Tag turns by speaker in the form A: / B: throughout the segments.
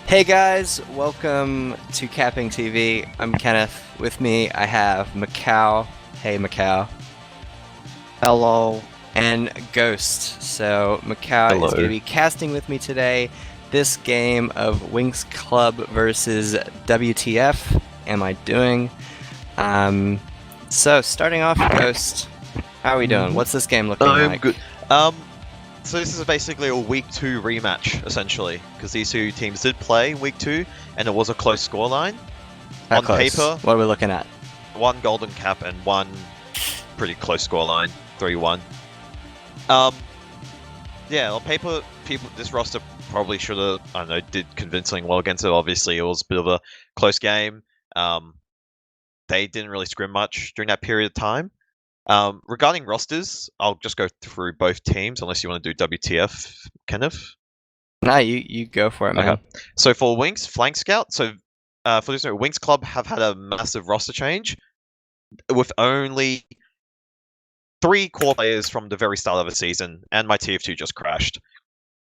A: Hey guys, welcome to CappingTV. I'm Kenneth. With me, I have Macau. Hey Macau.
B: Hello.
A: And Ghost. So Macau is
B: Hello.
A: going to be casting with me today this game of Winx Club versus WTF. Am I doing? So starting off, Ghost. How are we doing? What's this game looking like?
B: I'm good. So this is basically a week 2 rematch, essentially, because these two teams did play week 2, and it was a close scoreline.
A: How
B: On
A: close?
B: paper,
A: What are we looking at?
B: one golden cap and one pretty close scoreline, 3-1. Yeah, on paper, this roster probably should have, I don't know, did convincingly well against it. Obviously, it was a bit of a close game. They didn't really scrim much during that period of time. Regarding rosters, I'll just go through both teams, unless you want to do WTF, Kenneth.
A: Nah, you go for it, man.
B: Okay. So for Winx, Flank Scout, for this, Winx Club have had a massive roster change, with only 3 core players from the very start of the season, and my TF2 just crashed.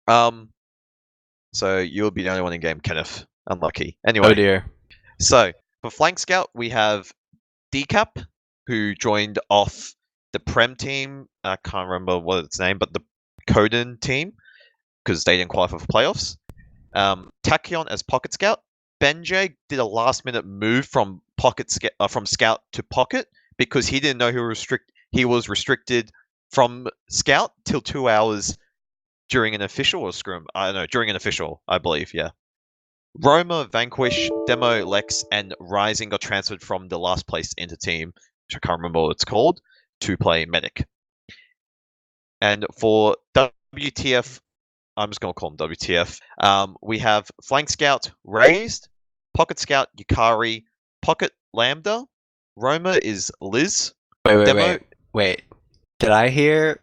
B: So you'll be the only one in game, Kenneth. Unlucky. Anyway.
A: Oh dear.
B: So for Flank Scout, we have Decap, who joined off the Prem team. I can't remember what its name, but the Coden team, because they didn't qualify for playoffs. Tachyon as Pocket Scout. Benjay did a last-minute move from Scout to Pocket because he didn't know he was restricted from Scout till 2 hours during an official or scrim. I don't know, during an official, I believe. Yeah. Roma, Vanquish, Demo, Lex, and Rising got transferred from the last place into team, which I can't remember what it's called, to play Medic. And for WTF, I'm just going to call him WTF, we have Flank Scout, Raised, Pocket Scout, Yukari, Pocket Lambda, Roma is Liz.
A: Wait. Did I hear,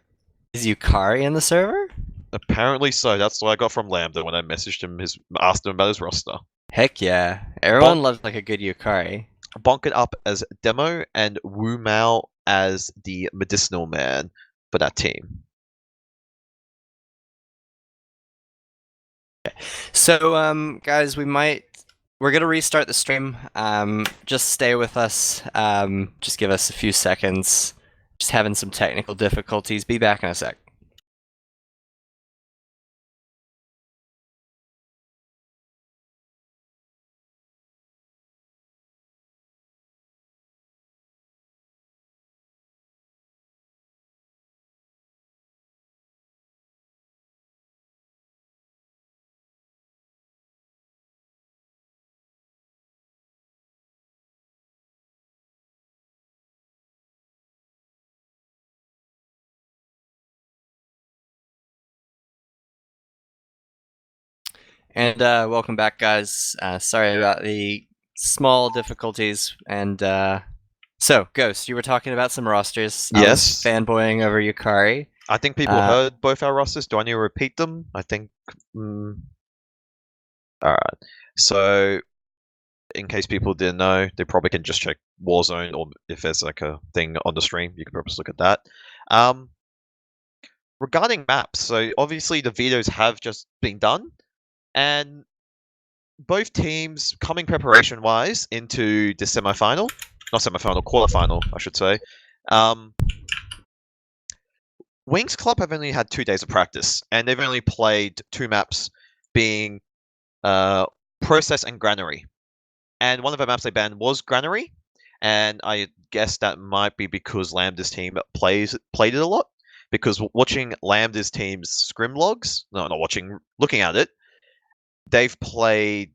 A: is Yukari in the server?
B: Apparently so. That's what I got from Lambda when I messaged him, asked him about his roster.
A: Heck yeah. Everyone loves like a good Yukari.
B: Bonk it up as Demo, and Wu Mao as the medicinal man for that team.
A: So, guys, we're gonna restart the stream. Just stay with us. Just give us a few seconds. Just having some technical difficulties. Be back in a sec. And welcome back, guys. Sorry about the small difficulties. And so, Ghost, you were talking about some rosters.
B: Yes.
A: I was fanboying over Yukari.
B: I think people heard both our rosters. Do I need to repeat them? I think. Alright. So, in case people didn't know, they probably can just check Warzone, or if there's like a thing on the stream, you can probably just look at that. Regarding maps, so obviously the videos have just been done, and both teams coming preparation-wise into the semi-final, not semi-final, quarter-final, I should say. Winx Club have only had 2 days of practice, and they've only played 2 maps, being Process and Granary. And one of the maps they banned was Granary, and I guess that might be because Lambda's team played it a lot. Because watching Lambda's team's scrim logs, looking at it, they've played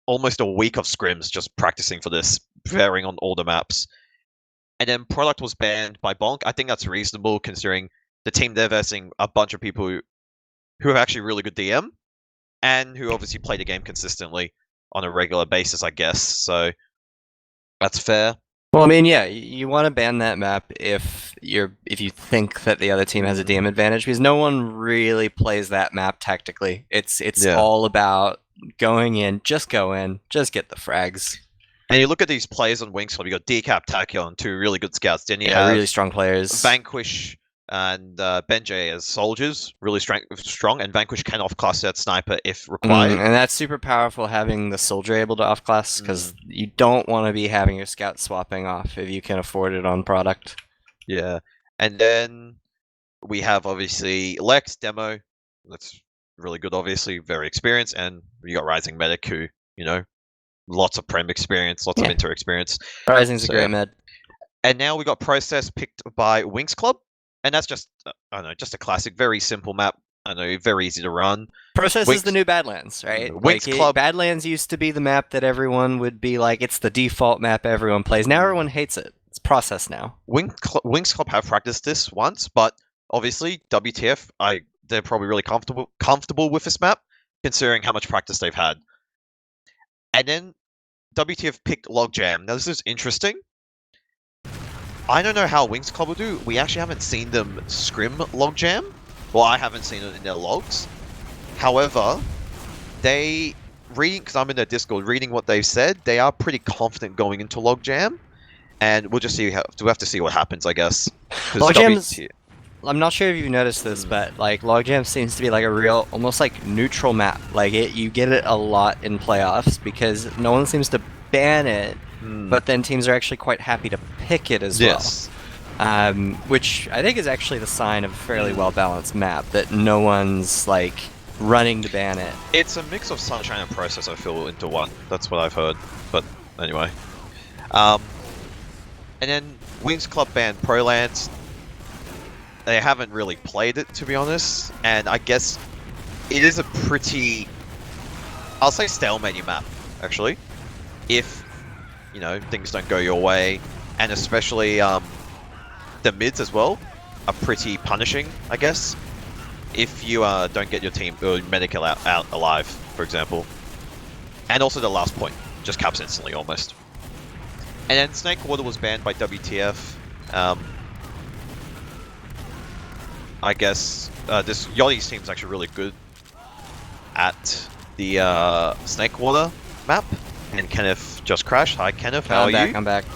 B: almost a week of scrims just practicing for this, varying on all the maps. And then Product was banned by Bonk. I think that's reasonable considering the team they're versing a bunch of people who have actually really good DM, and who obviously play the game consistently on a regular basis, I guess. So that's fair.
A: Well, I mean, yeah, you want to ban that map if you think that the other team has a DM advantage, because no one really plays that map tactically. It's all about going in, just go in, just get the frags.
B: And you look at these players on Winx Club, you got Decap, Tachyon, 2 really good scouts. Then you have
A: really strong players.
B: Vanquish, and Benjay as soldiers, really strong, and Vanquish can off-class that sniper if required.
A: And that's super powerful having the soldier able to off-class, because you don't want to be having your scout swapping off if you can afford it on product.
B: Yeah, and then we have obviously Lex demo. That's really good, obviously, very experienced, and you got Rising Medic who, lots of Prem experience, lots of Inter experience.
A: Rising's a great med.
B: And now we got Process picked by Winx Club, and that's just, I don't know, just a classic, very simple map. I know, very easy to run.
A: Process is the new Badlands, right?
B: Winx Club.
A: Badlands used to be the map that everyone would be like, it's the default map everyone plays. Now everyone hates it. It's Process now.
B: Winx Club have practiced this once, but obviously WTF, they're probably really comfortable with this map, considering how much practice they've had. And then WTF picked Logjam. Now this is interesting. I don't know how Winx Club will do. We actually haven't seen them scrim Logjam. Well, I haven't seen it in their logs. However, because I'm in their Discord, reading what they've said, they are pretty confident going into Logjam. And we'll just see we have to see what happens, I guess.
A: Logjam's... I'm not sure if you've noticed this, but like Logjam seems to be like a real, almost like neutral map. Like you get it a lot in playoffs because no one seems to ban it, but then teams are actually quite happy to pick it as well. Which I think is actually the sign of a fairly well-balanced map, that no one's like running to ban it.
B: It's a mix of Sunshine and Process, I feel, into one. That's what I've heard. But anyway. And then Winx Club banned ProLance. They haven't really played it, to be honest, and I guess it is a pretty, I'll say, stalemate map, actually, if, things don't go your way, and especially the mids as well are pretty punishing, I guess, if you don't get your team or medical out alive, for example. And also the last point, just caps instantly, almost. And then Snake Water was banned by WTF. I guess this Yachty's team is actually really good at the Snake Water map. And Kenneth just crashed. Hi, Kenneth. How are you?
A: I'm back.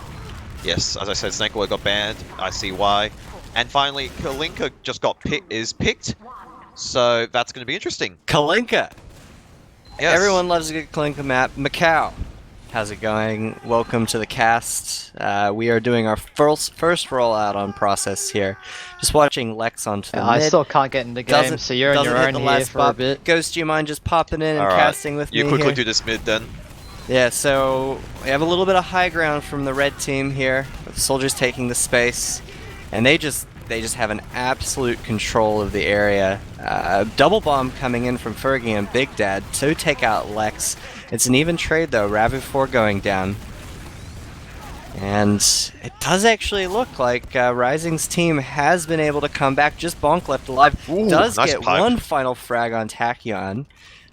B: Yes, as I said, Snake Water got banned. I see why. And finally, Kalinka just is picked. So that's going to be interesting.
A: Kalinka.
B: Yes.
A: Everyone loves a good Kalinka map. Macau. How's it going? Welcome to the cast. We are doing our first rollout on Process here. Just watching Lex onto the mid.
C: I still can't get into the game, so you're on your own here for a bit.
A: Ghost, do you mind just popping in and casting with me?
B: You quickly
A: here?
B: do this mid then.
A: Yeah, so we have a little bit of high ground from the red team here, with the soldiers taking the space, and they just have an absolute control of the area. Double bomb coming in from Fergie and Big Dad to take out Lex. It's an even trade though, Rav4 going down. And it does actually look like Rising's team has been able to come back. Just Bonk left alive.
B: Ooh,
A: does
B: nice
A: get
B: pipe.
A: one final frag on Tachyon,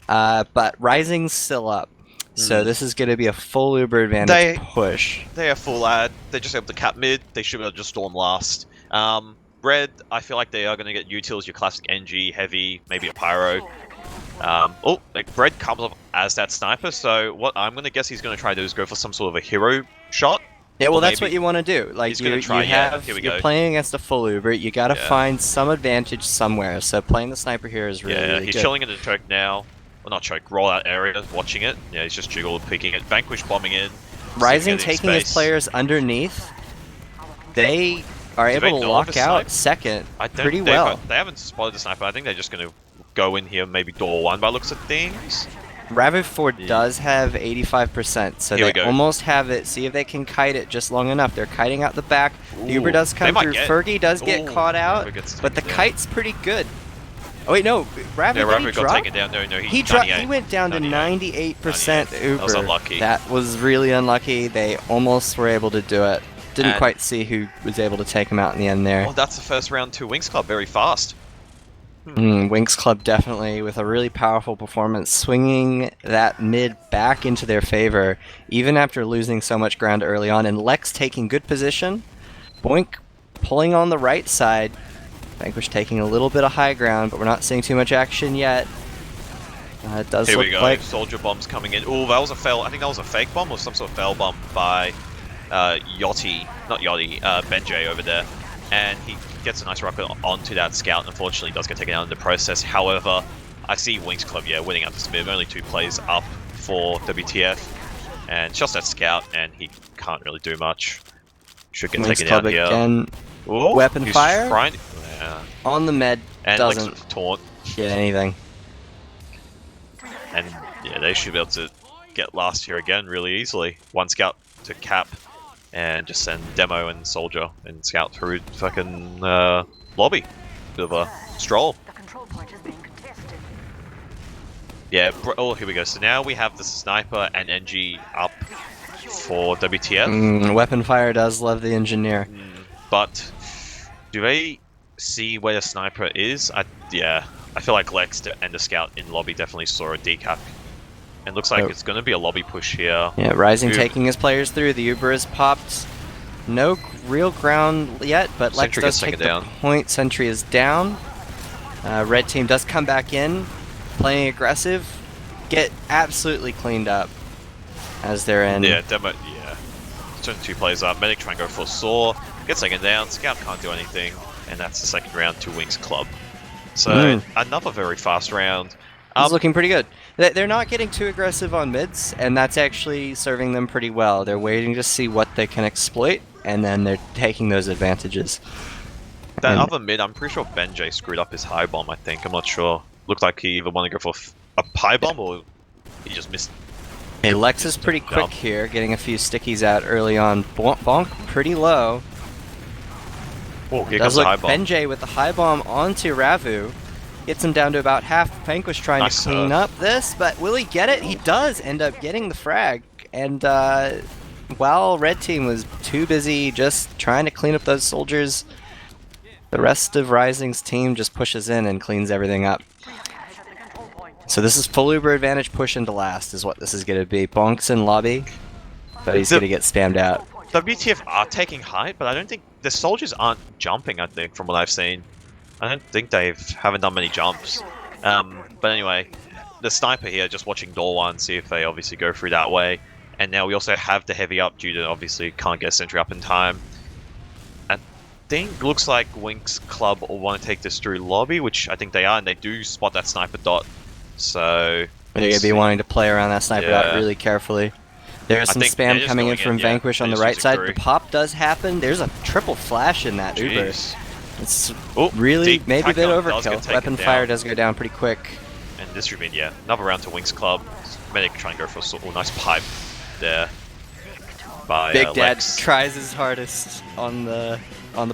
A: but Rising's still up. So this is going to be a full Uber advantage push.
B: They are full ad. They're just able to cap mid. They should be able to just storm last. Red, I feel like they are going to get utils, your classic NG, heavy, maybe a pyro. Red comes off as that sniper, so what I'm going to guess he's going to try to do is go for some sort of a hero shot.
A: Yeah, well, that's what you want to do. Like,
B: you're
A: playing against a full Uber, you got to find some advantage somewhere, so playing the sniper here is really, really
B: he's
A: good.
B: chilling in the choke now. Well, not choke, rollout area, watching it. Yeah, he's just jiggled, peeking it. Vanquish bombing in.
A: Rising taking his players underneath. They are able to lock out second pretty well.
B: They haven't spotted the sniper. I think they're just going to go in here, maybe door one by looks of things.
A: Rav4 does have 85%, so they almost have it. See if they can kite it just long enough. They're kiting out the back. The Uber does come through. Fergie does get caught out, but the kite's pretty good. Oh wait, no,
B: Rav got taken down. No,
A: he went down to 98% Uber.
B: That was unlucky.
A: That was really unlucky. They almost were able to do it. Didn't quite see who was able to take him out in the end there.
B: Well, that's the first round to Winx Club, very fast.
A: Winx Club definitely with a really powerful performance, swinging that mid back into their favor, even after losing so much ground early on, and Lex taking good position. Boink pulling on the right side. Vanquish taking a little bit of high ground, but we're not seeing too much action yet. It does
B: Here
A: look
B: we go,
A: like
B: soldier bombs coming in. Ooh, that was a fail. I think that was a fake bomb or some sort of fail bomb by Benjay over there. And he gets a nice rocket onto that scout, and unfortunately does get taken out in the process. However, I see Winx Club, winning out this mid. Only 2 plays up for WTF. And just that scout, and he can't really do much. Should get taken out here.
A: Again.
B: Ooh,
A: Weapon fire on the med,
B: and
A: doesn't
B: taunt
A: get anything.
B: And yeah, they should be able to get last here again really easily. 1 scout to cap, and just send Demo and Soldier and Scout through fucking lobby. Bit of a stroll. Yeah, oh, here we go. So now we have the Sniper and NG up for WTF.
A: Weapon fire does love the engineer.
B: But do they see where the Sniper is? Yeah, I feel like Lex and the Scout in lobby definitely saw a decap. And looks like it's going to be a lobby push here.
A: Yeah, Rising taking his players through. The Uber is popped. No real ground yet, but Lex does take the point. Sentry is down. Red team does come back in, playing aggressive. Get absolutely cleaned up as they're in.
B: Yeah, Demo, yeah. Turn 2 plays up. Medic try and go for Saw. Gets taken down. Scout can't do anything. And that's the second round to Winx Club. So another very fast round.
A: It's looking pretty good. They're not getting too aggressive on mids, and that's actually serving them pretty well. They're waiting to see what they can exploit, and then they're taking those advantages.
B: That other mid, I'm pretty sure Benjay screwed up his high bomb, I think. I'm not sure. Looked like he either wanted to go for a high bomb or he just missed.
A: Hey, Lex is pretty quick here, getting a few stickies out early on. Bonk pretty low.
B: Oh, here comes the high bomb.
A: Benjay with the high bomb onto Ravu. Gets him down to about half. Vanquish trying to clean up this, but will he get it? He does end up getting the frag. And while Red Team was too busy just trying to clean up those soldiers, the rest of Rising's team just pushes in and cleans everything up. So this is full Uber advantage push into last is what this is going to be. Bonk's in lobby, but he's going to get spammed out.
B: WTF are taking height, but I don't think the soldiers aren't jumping, I think, from what I've seen. I don't think they haven't done many jumps. But anyway, the Sniper here just watching door 1, see if they obviously go through that way. And now we also have the heavy up due to obviously can't get sentry up in time. I think looks like Winx Club will want to take this through lobby, which I think they are, and they do spot that Sniper dot. So
A: they're going to be wanting to play around that Sniper dot really carefully. There's some spam coming in from Vanquish on the right side. The pop does happen. There's a triple flash in that Uber. It's really maybe a bit overkill. Weapon fire does go down pretty quick.
B: And this should mean, another round to Winx Club. Medic trying to go for a nice pipe there. By
A: Big Dad
B: Lex.
A: tries his hardest on the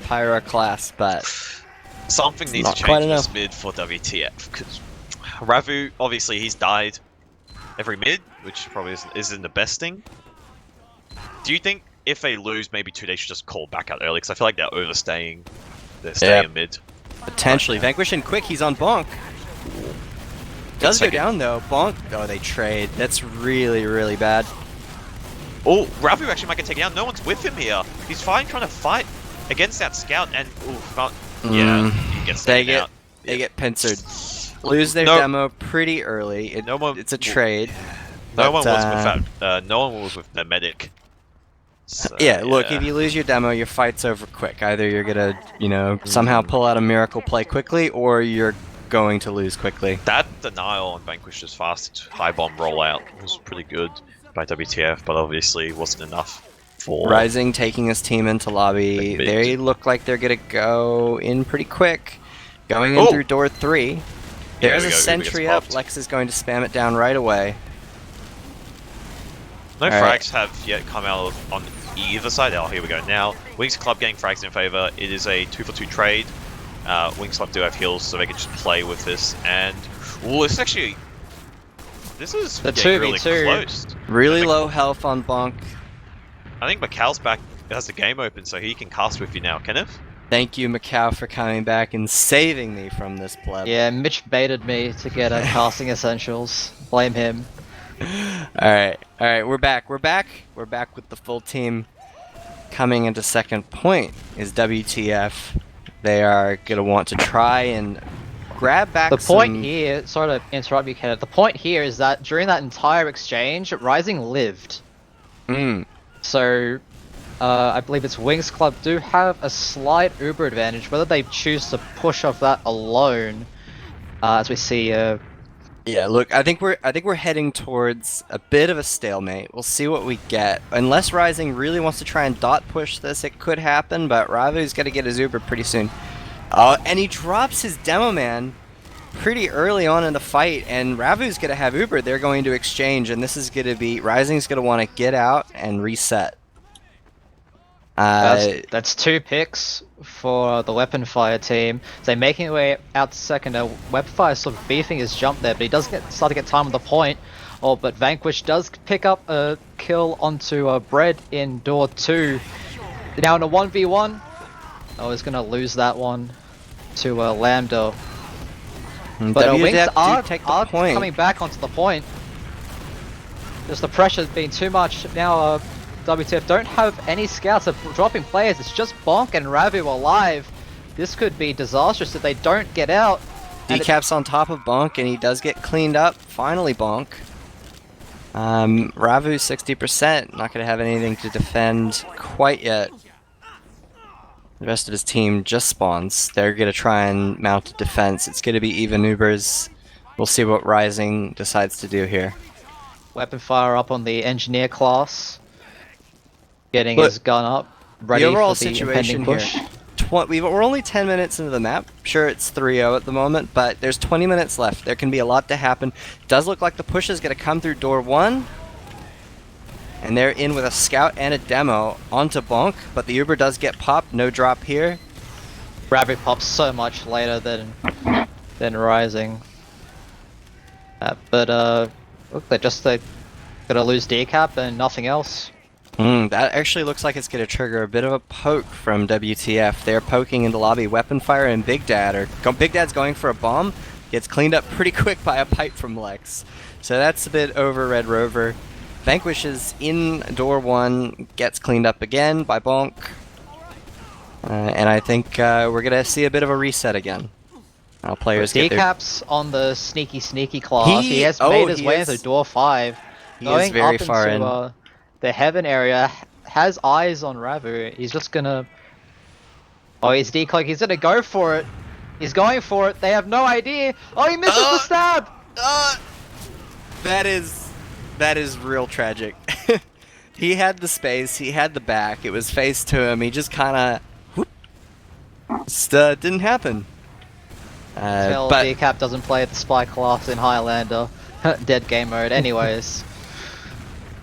A: Pyro class, but
B: something needs to change in this mid for WTF. Because Ravu, obviously, he's died every mid, which probably isn't the best thing. Do you think if they lose, maybe 2 they should just call back out early? Because I feel like they're overstaying. They're staying mid.
A: Potentially. Vanquish and quick, he's on Bonk. Does go down though. Bonk. Oh, they trade. That's really, really bad.
B: Oh, Ravu actually might get taken out. No one's with him here. He's trying to fight against that scout, and he gets taken out.
A: They get pincered. Lose their demo pretty early. It's a trade.
B: No one was with that. No one was with the medic. So,
A: look, if you lose your demo, your fight's over quick. Either you're gonna, somehow pull out a miracle play quickly, or you're going to lose quickly.
B: That denial on Vanquish's fast high bomb rollout was pretty good by WTF, but obviously wasn't enough for
A: Rising taking his team into lobby. They look like they're gonna go in pretty quick, going in through door 3. There's a sentry up. Lex is going to spam it down right away.
B: No frags have yet come out on either side. Oh, here we go. Now, Winx Club getting frags in favor. It is a 2-for-2 trade. Winx Club do have heals, so they can just play with this. And, this is getting really close.
A: Really low health on Bonk.
B: I think Macau's back, has the game open, so he can cast with you now. Kenneth?
A: Thank you, Macau, for coming back and saving me from this pleb.
C: Yeah, Mitch baited me to get a casting essentials. Blame him.
A: Alright, we're back with the full team. Coming into second point is WTF. They are going to want to try and grab back
C: the point here, sorry to interrupt you, Kenneth, the point here is that during that entire exchange, Rising lived. So, I believe it's Winx Club do have a slight Uber advantage. Whether they choose to push off that alone, as we see.
A: Yeah, look, I think we're heading towards a bit of a stalemate. We'll see what we get. Unless Rising really wants to try and dot push this, it could happen. But Ravu's got to get his Uber pretty soon. And he drops his Demo Man pretty early on in the fight, and Ravu's going to have Uber. They're going to exchange, and this is going to be... Rising's going to want to get out and reset.
C: That's 2 picks for the Weapon Fire team. So making their way out to second. Weapon Fire sort of beefing his jump there, but he does start to get time on the point. But Vanquish does pick up a kill onto Bread in door 2. Now in a 1v1. Oh, he's going to lose that one to Lambda. But Winx are coming back onto the point. Just the pressure's been too much. Now WTF don't have any scouts. They're dropping players. It's just Bonk and Ravu alive. This could be disastrous if they don't get out.
A: Decap's on top of Bonk, and he does get cleaned up. Finally, Bonk. Ravu 60%. Not going to have anything to defend quite yet. The rest of his team just spawns. They're going to try and mount a defense. It's going to be even Ubers. We'll see what Rising decides to do here.
C: Weapon Fire up on the Engineer class. Getting his gun up. Ready
A: the overall
C: for the
A: situation
C: push.
A: Here. We're only 10 minutes into the map. Sure, it's 3-0 at the moment, but there's 20 minutes left. There can be a lot to happen. Does look like the push is going to come through door 1. And they're in with a scout and a demo onto Bonk, but the Uber does get popped. No drop here.
C: Rabbit pops so much later than Rising. Look, they're gonna lose Decap and nothing else.
A: That actually looks like it's gonna trigger a bit of a poke from WTF. They're poking into lobby. Weapon Fire and Big Dad Big Dad's going for a bomb. Gets cleaned up pretty quick by a pipe from Lex. So that's a bit over Red Rover. Vanquish is in door 1, gets cleaned up again by Bonk. And I think we're going to see a bit of a reset again. Players get
C: Decap's on the sneaky class. He has made his way into door 5.
A: He is very far in.
C: The Heaven area, has eyes on Ravu. He's just going to... Oh, he's decoy. He's going to go for it. He's going for it. They have no idea. Oh, he misses the stab!
A: That is real tragic. He had the space, he had the back, it was face to him, he just kinda... didn't happen.
C: But Decap doesn't play at the Spy class in Highlander. Dead game mode anyways.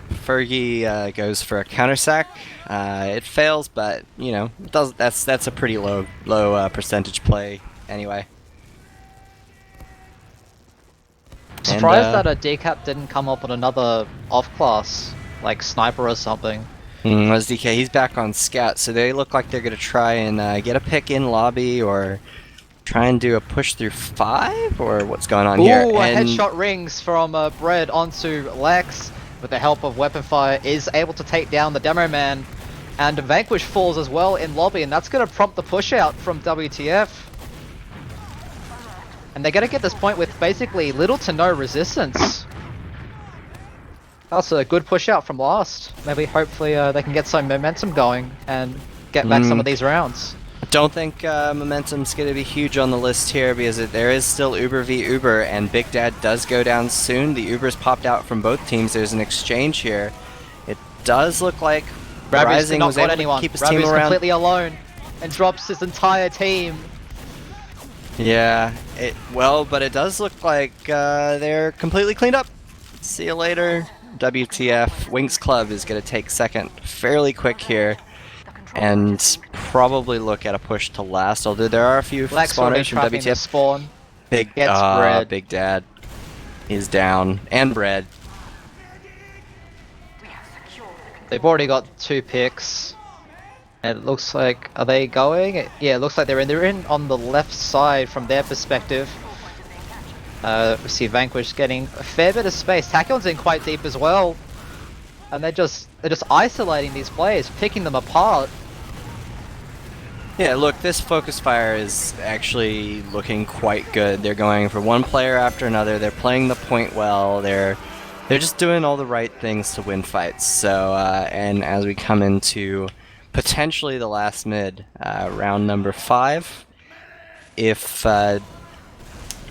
A: Fergie goes for a counter sack. It fails, but, you know, that's a pretty low percentage play anyway.
C: Surprised that a Decap didn't come up on another off-class, like Sniper or something.
A: As DK, he's back on Scout, so they look like they're going to try and get a pick in lobby, or try and do a push through 5, or what's going on here?
C: Ooh, a headshot rings from Bread onto Lex, with the help of Weapon Fire, is able to take down the Demo Man, and Vanquish falls as well in lobby, and that's going to prompt the push out from WTF. And they're going to get this point with basically little to no resistance. That's a good push out from last. Maybe, hopefully, they can get some momentum going and get back some of these rounds.
A: I don't think momentum's going to be huge on the list here, because there is still Uber v Uber, and Big Dad does go down soon. The Ubers popped out from both teams. There's an exchange here. It does look like Rising was able to keep his team around.
C: Completely alone and drops his entire team.
A: Yeah, but it does look like they're completely cleaned up. See you later. WTF. Winx Club is going to take second fairly quick here, and probably look at a push to last, although there are a few spawners from WTF.
C: Spawn.
A: Big Dad is down, and Bread.
C: They've already got 2 picks. And it looks like, are they going? Yeah, it looks like they're in on the left side from their perspective. We see Vanquish getting a fair bit of space. Tachyon's in quite deep as well. And they're just isolating these players, picking them apart.
A: Yeah, look, this focus fire is actually looking quite good. They're going for one player after another. They're playing the point well. They're just doing all the right things to win fights. So, and as we come into potentially the last mid, round number 5. If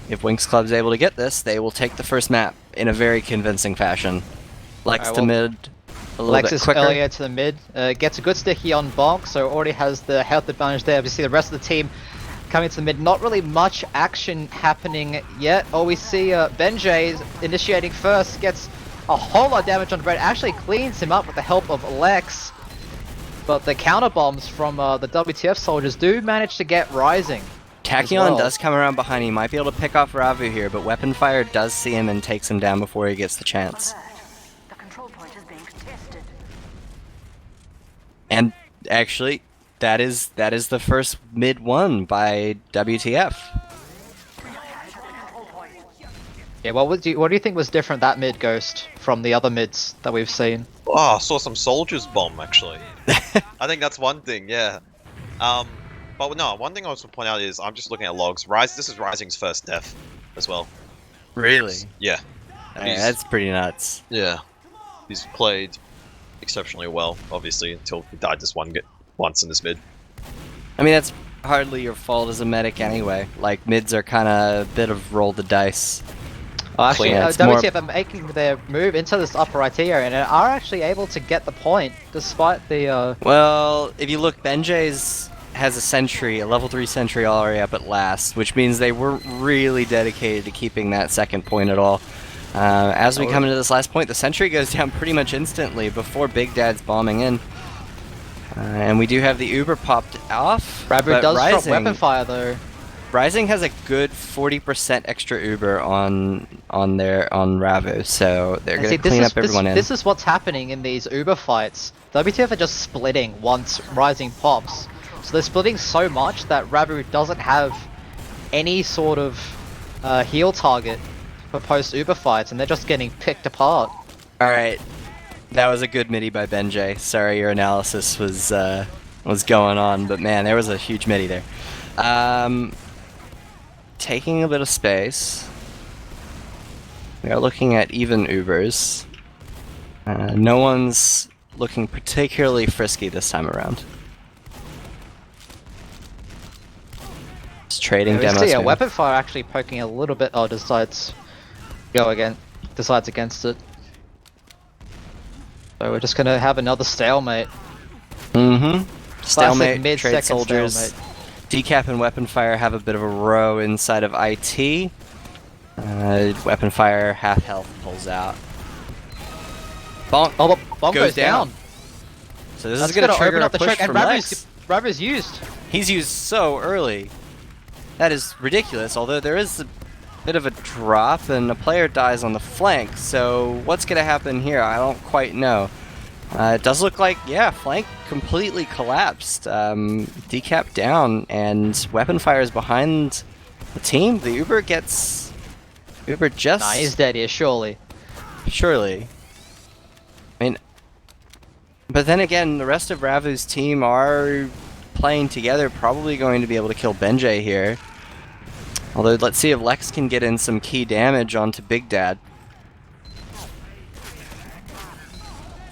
A: Winx Club's able to get this, they will take the first map in a very convincing fashion. Lex to mid, a little
C: Lex
A: bit
C: is
A: quicker.
C: earlier to the mid, gets a good sticky on Bonk, so already has the health advantage there. Obviously the rest of the team coming to the mid, not really much action happening yet. Oh, we see Benjay initiating first, gets a whole lot of damage on Brett, actually cleans him up with the help of Lex. But the counter bombs from the WTF soldiers do manage to get Rising.
A: Tachyon does come around behind. He might be able to pick off Ravu here, but Weapon Fire does see him and takes him down before he gets the chance.
D: The control point is being contested.
A: And actually, that is the first mid won by WTF.
C: Yeah, what do you think was different that mid Ghost from the other mids that we've seen?
B: Oh, I saw some soldiers bomb actually. I think that's one thing, yeah. But no, one thing I was to point out is I'm just looking at logs. This is Rising's first death as well.
A: Really?
B: Yeah.
A: That's pretty nuts.
B: Yeah. He's played exceptionally well, obviously, until he died just once in this mid.
A: I mean, that's hardly your fault as a medic anyway. Like, mids are kind of a bit of roll the dice.
C: Actually,
A: Yeah, it's
C: WTF are making their move into this upper IT area and are actually able to get the point despite the.
A: Well, if you look, Benjay's has a sentry, a level 3 sentry already up at last, which means they weren't really dedicated to keeping that second point at all. As we come into this last point, the sentry goes down pretty much instantly before Big Dad's bombing in. And we do have the Uber popped off.
C: Rabu does
A: Rising,
C: drop weapon fire though.
A: Rising has a good 40% extra Uber on Ravu, so they're going to clean up everyone in.
C: This is what's happening in these Uber fights. WTF are just splitting once Rising pops. So they're splitting so much that Rabu doesn't have any sort of heal target for post-Uber fights, and they're just getting picked apart.
A: Alright, that was a good midi by Benjay. Sorry your analysis was going on, but man, there was a huge midi there. Taking a bit of space. We are looking at even Ubers. No one's looking particularly frisky this time around. Just trading demos.
C: See, weapon fire actually poking a little bit. Oh, decides against it. So we're just gonna have another stalemate.
A: Stalemate,
C: mid
A: trade
C: second
A: soldiers.
C: stalemate.
A: Decap and Weapon Fire have a bit of a row inside of IT. Weapon Fire, half health, pulls out. Bonk,
C: Bonk goes down.
A: So this is going to trigger
C: open up
A: a
C: the
A: push
C: choke,
A: from
C: and
A: Lex.
C: Ravu's used.
A: He's used so early. That is ridiculous, although there is a bit of a drop and a player dies on the flank, so what's going to happen here? I don't quite know. It does look like, yeah, flank completely collapsed. Decap down, and Weapon Fire is behind the team. The Uber just...
C: Nah, he's dead here, surely.
A: Surely. I mean... But then again, the rest of Ravu's team are playing together, probably going to be able to kill Benjay here. Although, let's see if Lex can get in some key damage onto Big Dad.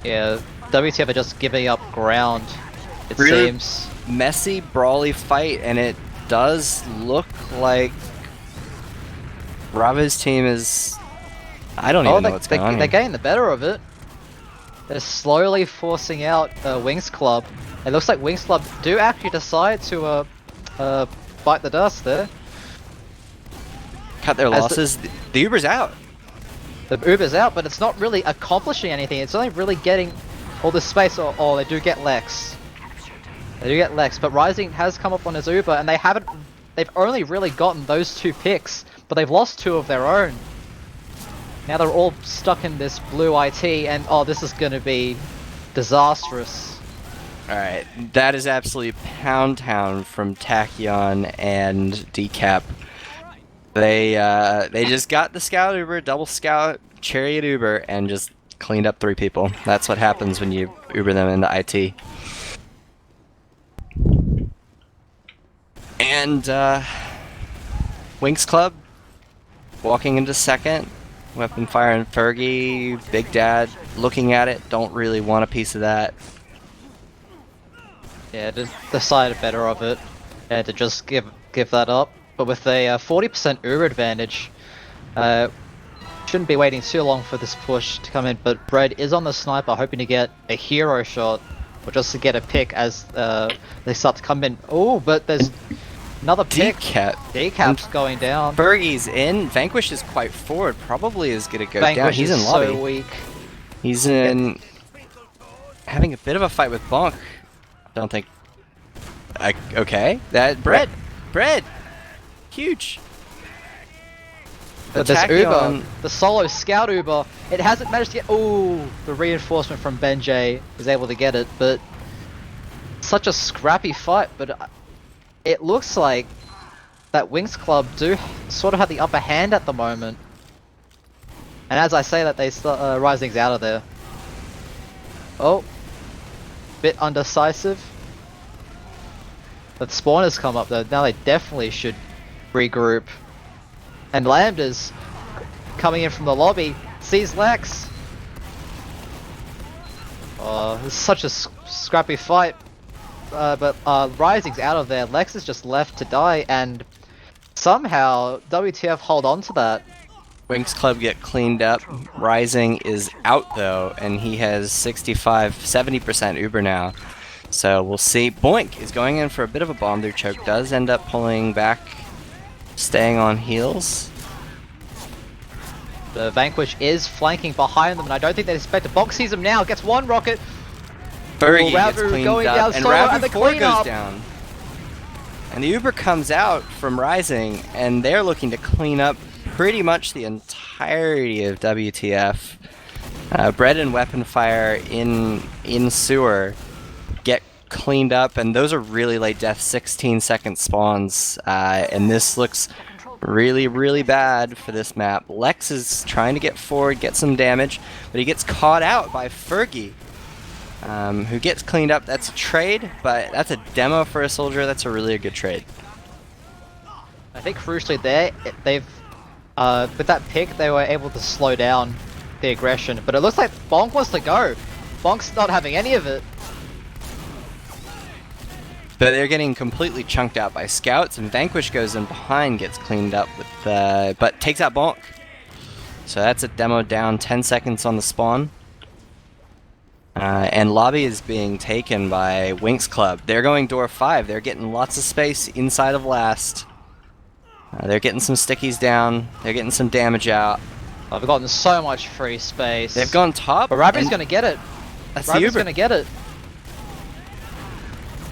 C: Yeah, WTF are just giving up ground, it
A: Really
C: seems.
A: Messy, brawly fight, and it does look like Ravu's team is... I don't even know what's going on
C: They're
A: here.
C: getting the better of it. They're slowly forcing out Winx Club. It looks like Winx Club do actually decide to bite the dust there.
A: Cut their losses. The Uber's out.
C: The Uber's out, but it's not really accomplishing anything. It's only really getting all this space. Oh, they do get Lex. They do get Lex, but Rising has come up on his Uber, and they've only really gotten those 2 picks, but they've lost 2 of their own. Now they're all stuck in this blue IT, and oh, this is gonna be disastrous.
A: Alright, that is absolutely pound town from Tachyon and Decap. They just got the Scout Uber, double Scout, Chariot Uber, and just cleaned up 3 people. That's what happens when you Uber them into IT. And Winx Club walking into second. Weapon Fire and Fergie, Big Dad looking at it, don't really want a piece of that.
C: Yeah, to decide better of it, and to just give that up. But with a 40% Uber advantage, shouldn't be waiting too long for this push to come in. But Bread is on the sniper, hoping to get a hero shot, or just to get a pick as they start to come in. Oh, but there's another pick. Decap's going down.
A: Fergie's in. Vanquish is quite forward. Probably is gonna go down.
C: Vanquish
A: He's
C: is
A: in lobby.
C: so weak.
A: He's in having a bit of a fight with Bonk. Don't think. Okay, that bread, huge.
C: But this Uber,
A: Tachyon-
C: the solo scout Uber, it hasn't managed to get. Oh, the reinforcement from Benjay is able to get it, but such a scrappy fight. But it looks like that Winx Club do sort of have the upper hand at the moment. And as I say that, they start Rising's out of there. Oh, bit undecisive. But spawners come up though. Now they definitely should regroup. And Lambda's coming in from the lobby. Sees Lex. Oh, this is such a scrappy fight. But Rising's out of there. Lex is just left to die, and somehow WTF hold on to that.
A: Winx Club get cleaned up. Rising is out though, and he has 65-70% Uber now. So we'll see. Boink is going in for a bit of a bomb through choke. Does end up pulling back, staying on heels.
C: The Vanquish is flanking behind them, and I don't think they expect it. Bonk sees him now, gets one rocket.
A: Fergie gets
C: Ravu
A: cleaned
C: going
A: up,
C: down
A: and
C: solo,
A: Ravu
C: and the
A: 4
C: cleanup.
A: goes down. And the Uber comes out from Rising, and they're looking to clean up pretty much the entirety of WTF. Bread and Weapon Fire in sewer get cleaned up, and those are really late death 16-second spawns, and this looks really, really bad for this map. Lex is trying to get forward, get some damage, but he gets caught out by Fergie, who gets cleaned up. That's a trade, but that's a demo for a soldier. That's a really good trade.
C: I think crucially they've with that pick they were able to slow down the aggression, but it looks like Bonk wants to go. Bonk's not having any of it.
A: But they're getting completely chunked out by scouts, and Vanquish goes in behind, gets cleaned up with but takes out Bonk. So that's a demo down 10 seconds on the spawn. And lobby is being taken by Winx Club. They're going door 5. They're getting lots of space inside of last. They're getting some stickies down. They're getting some damage out.
C: Oh, they've gotten so much free space.
A: They've gone top.
C: But Rabu's gonna get it.
A: That's the
C: Rabu's
A: Uber.
C: gonna get it.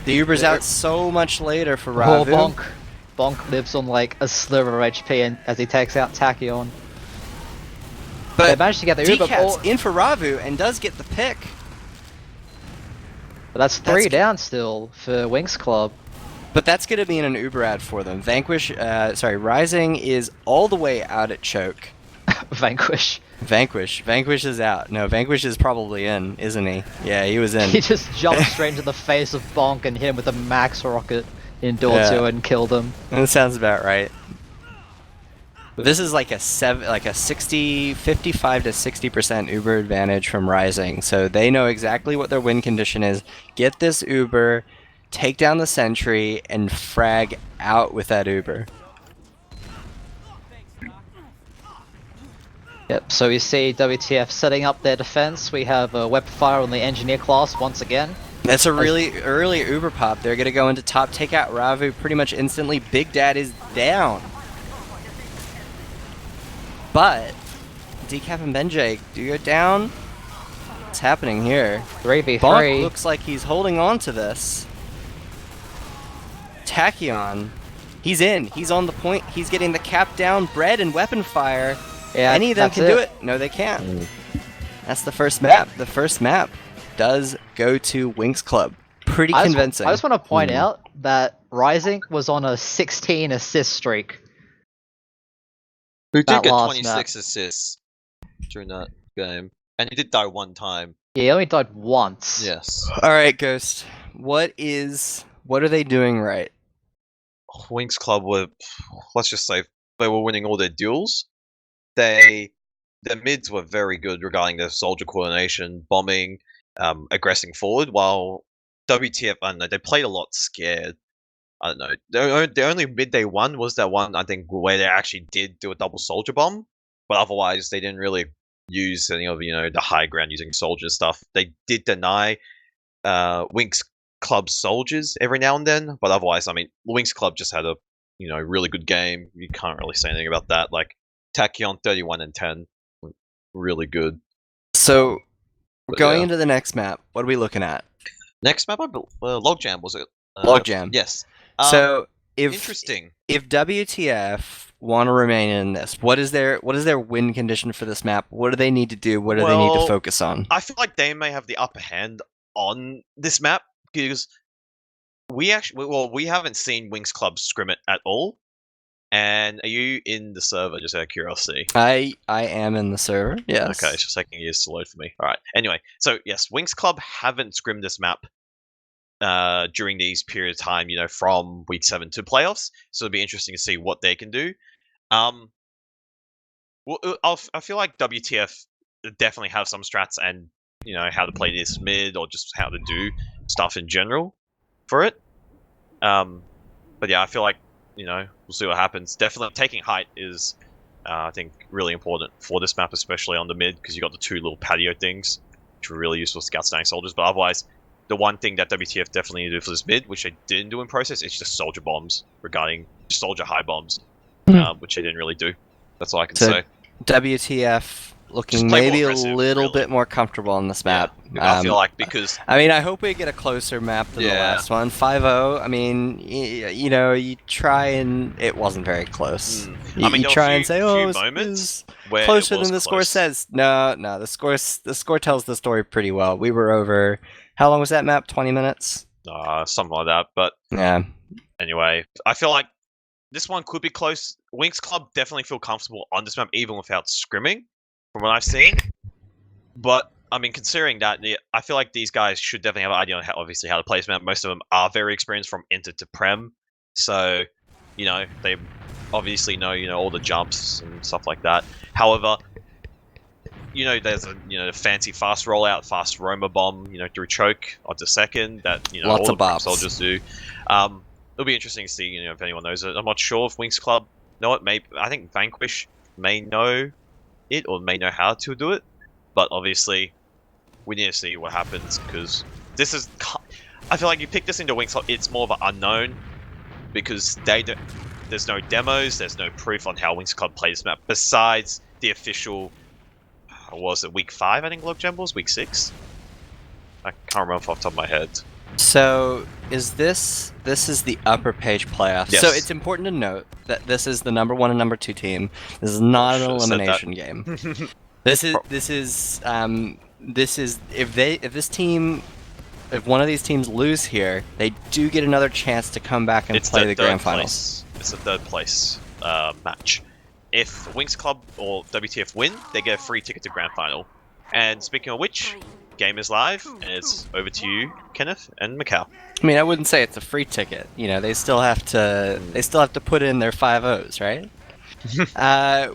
A: The Uber's out so much later for
C: Poor
A: Ravu.
C: Bonk. Bonk lives on like a sliver of HP and as he takes out Tachyon. They
A: But
C: managed to get the Uber,
A: Decap's in for Ravu and does get the pick.
C: but that's 3
A: That's-
C: down still for Winx Club.
A: But that's going to be an Uber ad for them. Rising is all the way out at choke.
C: Vanquish.
A: Vanquish is out. No, Vanquish is probably in, isn't he? Yeah, he was in.
C: He just jumped straight into the face of Bonk and hit him with a max rocket in door 2 and killed him.
A: That sounds about right. This is like a 55 to 60% Uber advantage from Rising, so they know exactly what their win condition is. Get this Uber, take down the sentry, and frag out with that Uber.
C: Yep, so we see WTF setting up their defense. We have a weapon fire on the engineer class once again.
A: That's a really early Uber pop. They're gonna go into top, take out Ravu pretty much instantly. Big Dad is down. But Decap and Benjay do go down. What's happening here?
C: 3v3.
A: Bonk looks like he's holding on to this. Tachyon, he's in. He's on the point. He's getting the cap down. Bread and weapon fire.
C: Yeah,
A: Any of them
C: that's
A: can do it. No, they can't. That's the first map. The first map does go to Winx Club. Pretty convincing.
C: I just want to point out that Rising was on a 16 assist streak.
B: Who did
C: That
B: get
C: last
B: 26 assists during that game, and he did die one time.
C: Yeah, he only died once.
B: Yes.
A: All right, Ghost. What are they doing right?
B: Winx Club were, let's just say, they were winning all their duels. Their mids were very good regarding their soldier coordination, bombing, aggressing forward, while WTF, I don't know, they played a lot scared. I don't know. The only mid they won was that one, I think, where they actually did do a double soldier bomb. But otherwise, they didn't really use any of, the high ground using soldier stuff. They did deny Winx Club soldiers every now and then. But otherwise, I mean, Winx Club just had a, really good game. You can't really say anything about that. Like, Tachyon 31 and 10. Really good.
A: So, going
B: yeah.
A: into the next map, what are we looking at?
B: Next map, Logjam, was it?
A: Logjam.
B: Yes.
A: So
B: Interesting.
A: If WTF want to remain in this, what is their win condition for this map? What do they need to do? What do they need to focus on?
B: I feel like they may have the upper hand on this map because we haven't seen Winx Club scrim it at all. And are you in the server, just out of curiosity?
A: I am in the server, yes.
B: Okay, it's just taking years to load for me. Alright, anyway. So, yes, Winx Club haven't scrimmed this map during these periods of time, from week 7 to playoffs. So it'll be interesting to see what they can do. I feel like WTF definitely have some strats and, how to play this mid or just how to do stuff in general for it. But yeah, I feel like, we'll see what happens. Definitely taking height is, I think, really important for this map, especially on the mid, because you got the 2 little patio things, which are really useful for scout standing soldiers. But otherwise, the one thing that WTF definitely need to do for this mid, which they didn't do in process, is just soldier bombs regarding soldier high bombs, which they didn't really do. That's all I can say.
A: WTF looking maybe a little bit more comfortable on this map.
B: Yeah, I feel like because...
A: I mean, I hope we get a closer map than the last one. 5-0, I mean, you try and... It wasn't very close. You try and say, oh, it's closer than the score says. No, the score tells the story pretty well. We were over... How long was that map? 20 minutes?
B: Something like that, but...
A: Yeah.
B: Anyway, I feel like this one could be close. Winx Club definitely feel comfortable on this map, even without scrimming, from what I've seen. But, I mean, considering that, I feel like these guys should definitely have an idea on how to play this map. Most of them are very experienced from Inter to Prem. So, they obviously know, all the jumps and stuff like that. However, there's a fancy fast rollout, fast Roma bomb, through choke onto second that,
A: lots
B: all
A: of
B: the
A: bops.
B: soldiers do. It'll be interesting to see, if anyone knows it. I'm not sure if Winx Club know it. I think Vanquish may know it or may know how to do it. But obviously, we need to see what happens because this is... I feel like you pick this into Winx Club, it's more of an unknown because there's no demos, there's no proof on how Winx Club plays this map besides the official... was it week 5, I think Logjam was? Week 6? I can't remember off the top of my head.
A: So, this is the upper page playoff.
B: Yes.
A: So it's important to note that this is the number 1 and number 2 team. This is not an elimination game. This is if one of these teams lose here, they do get another chance to come back and play the grand finals.
B: It's a third place match. If Winx Club or WTF win, they get a free ticket to grand final. And speaking of which, game is live, and it's over to you, Kenneth and Macau.
A: I mean, I wouldn't say it's a free ticket. They still have to put in their 5-0s, right?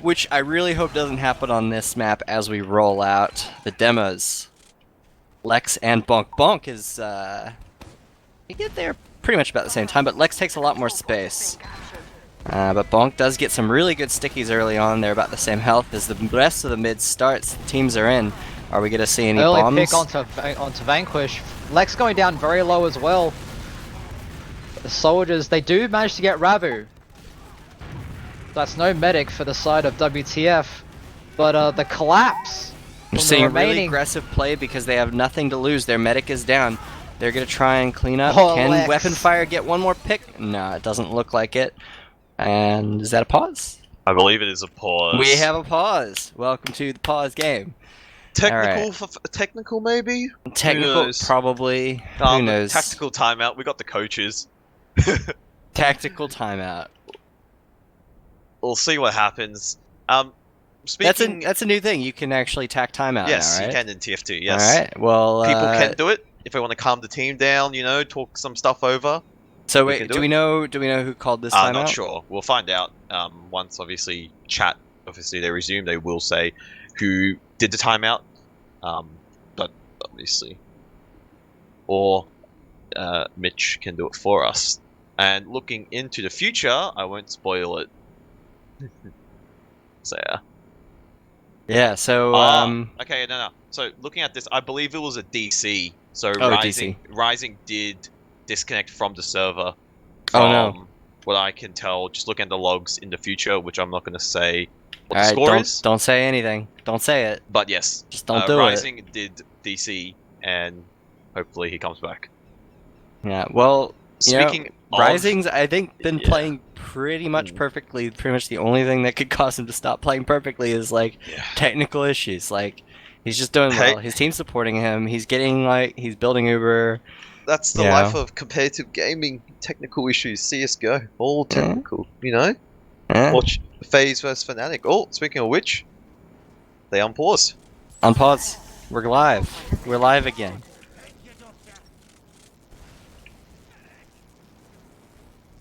A: Which I really hope doesn't happen on this map as we roll out the demos. Lex and Bonk. Bonk is you get there pretty much about the same time, but Lex takes a lot more space. But Bonk does get some really good stickies early on. They're about the same health as the rest of the mid starts. The teams are in. Are we going to see any
C: early
A: bombs?
C: Pick onto Vanquish. Lex going down very low as well. The soldiers, they do manage to get Rabu. That's no medic for the side of WTF. But the collapse.
A: We're seeing really aggressive play because they have nothing to lose. Their medic is down. They're going to try and clean up. Can
C: Lex.
A: Weapon Fire get one more pick? No, it doesn't look like it. And is that a pause?
B: I believe it is a pause.
A: We have a pause. Welcome to the pause game.
B: Technical maybe?
A: Technical, probably. Who knows?
B: Tactical timeout. We got the coaches.
A: Tactical timeout.
B: We'll see what happens. Speaking...
A: That's a new thing. You can actually tack timeout.
B: Yes,
A: now, right?
B: you can in TF2. Yes.
A: All right. Well,
B: people can do it if they want to calm the team down. Talk some stuff over.
A: So wait, do we know who called this timeout?
B: I'm not sure. We'll find out once obviously they resume. They will say who did the timeout. But obviously, or Mitch can do it for us. And looking into the future, I won't spoil it. So yeah.
A: Yeah. So
B: Okay, no. So looking at this, I believe it was a DC. So
A: DC.
B: Rising did disconnect from the server.
A: Oh no.
B: From what I can tell, just looking at the logs in the future, which I'm not going to say what
A: All
B: the
A: right,
B: score is.
A: don't say anything. Don't say it.
B: But yes,
A: Just don't do
B: Rising did DC, and hopefully he comes back.
A: Yeah. Well,
B: Speaking of
A: Rising's, I think, been
B: yeah.
A: playing pretty much perfectly. Pretty much the only thing that could cause him to stop playing perfectly is like technical issues. Like he's just doing well. His team's supporting him. He's getting he's building Uber.
B: That's the life of competitive gaming. Technical issues. CS:GO, all technical. You know. Watch FaZe vs Fnatic. Oh, speaking of which, they unpaused.
A: Unpause. We're live. We're live again.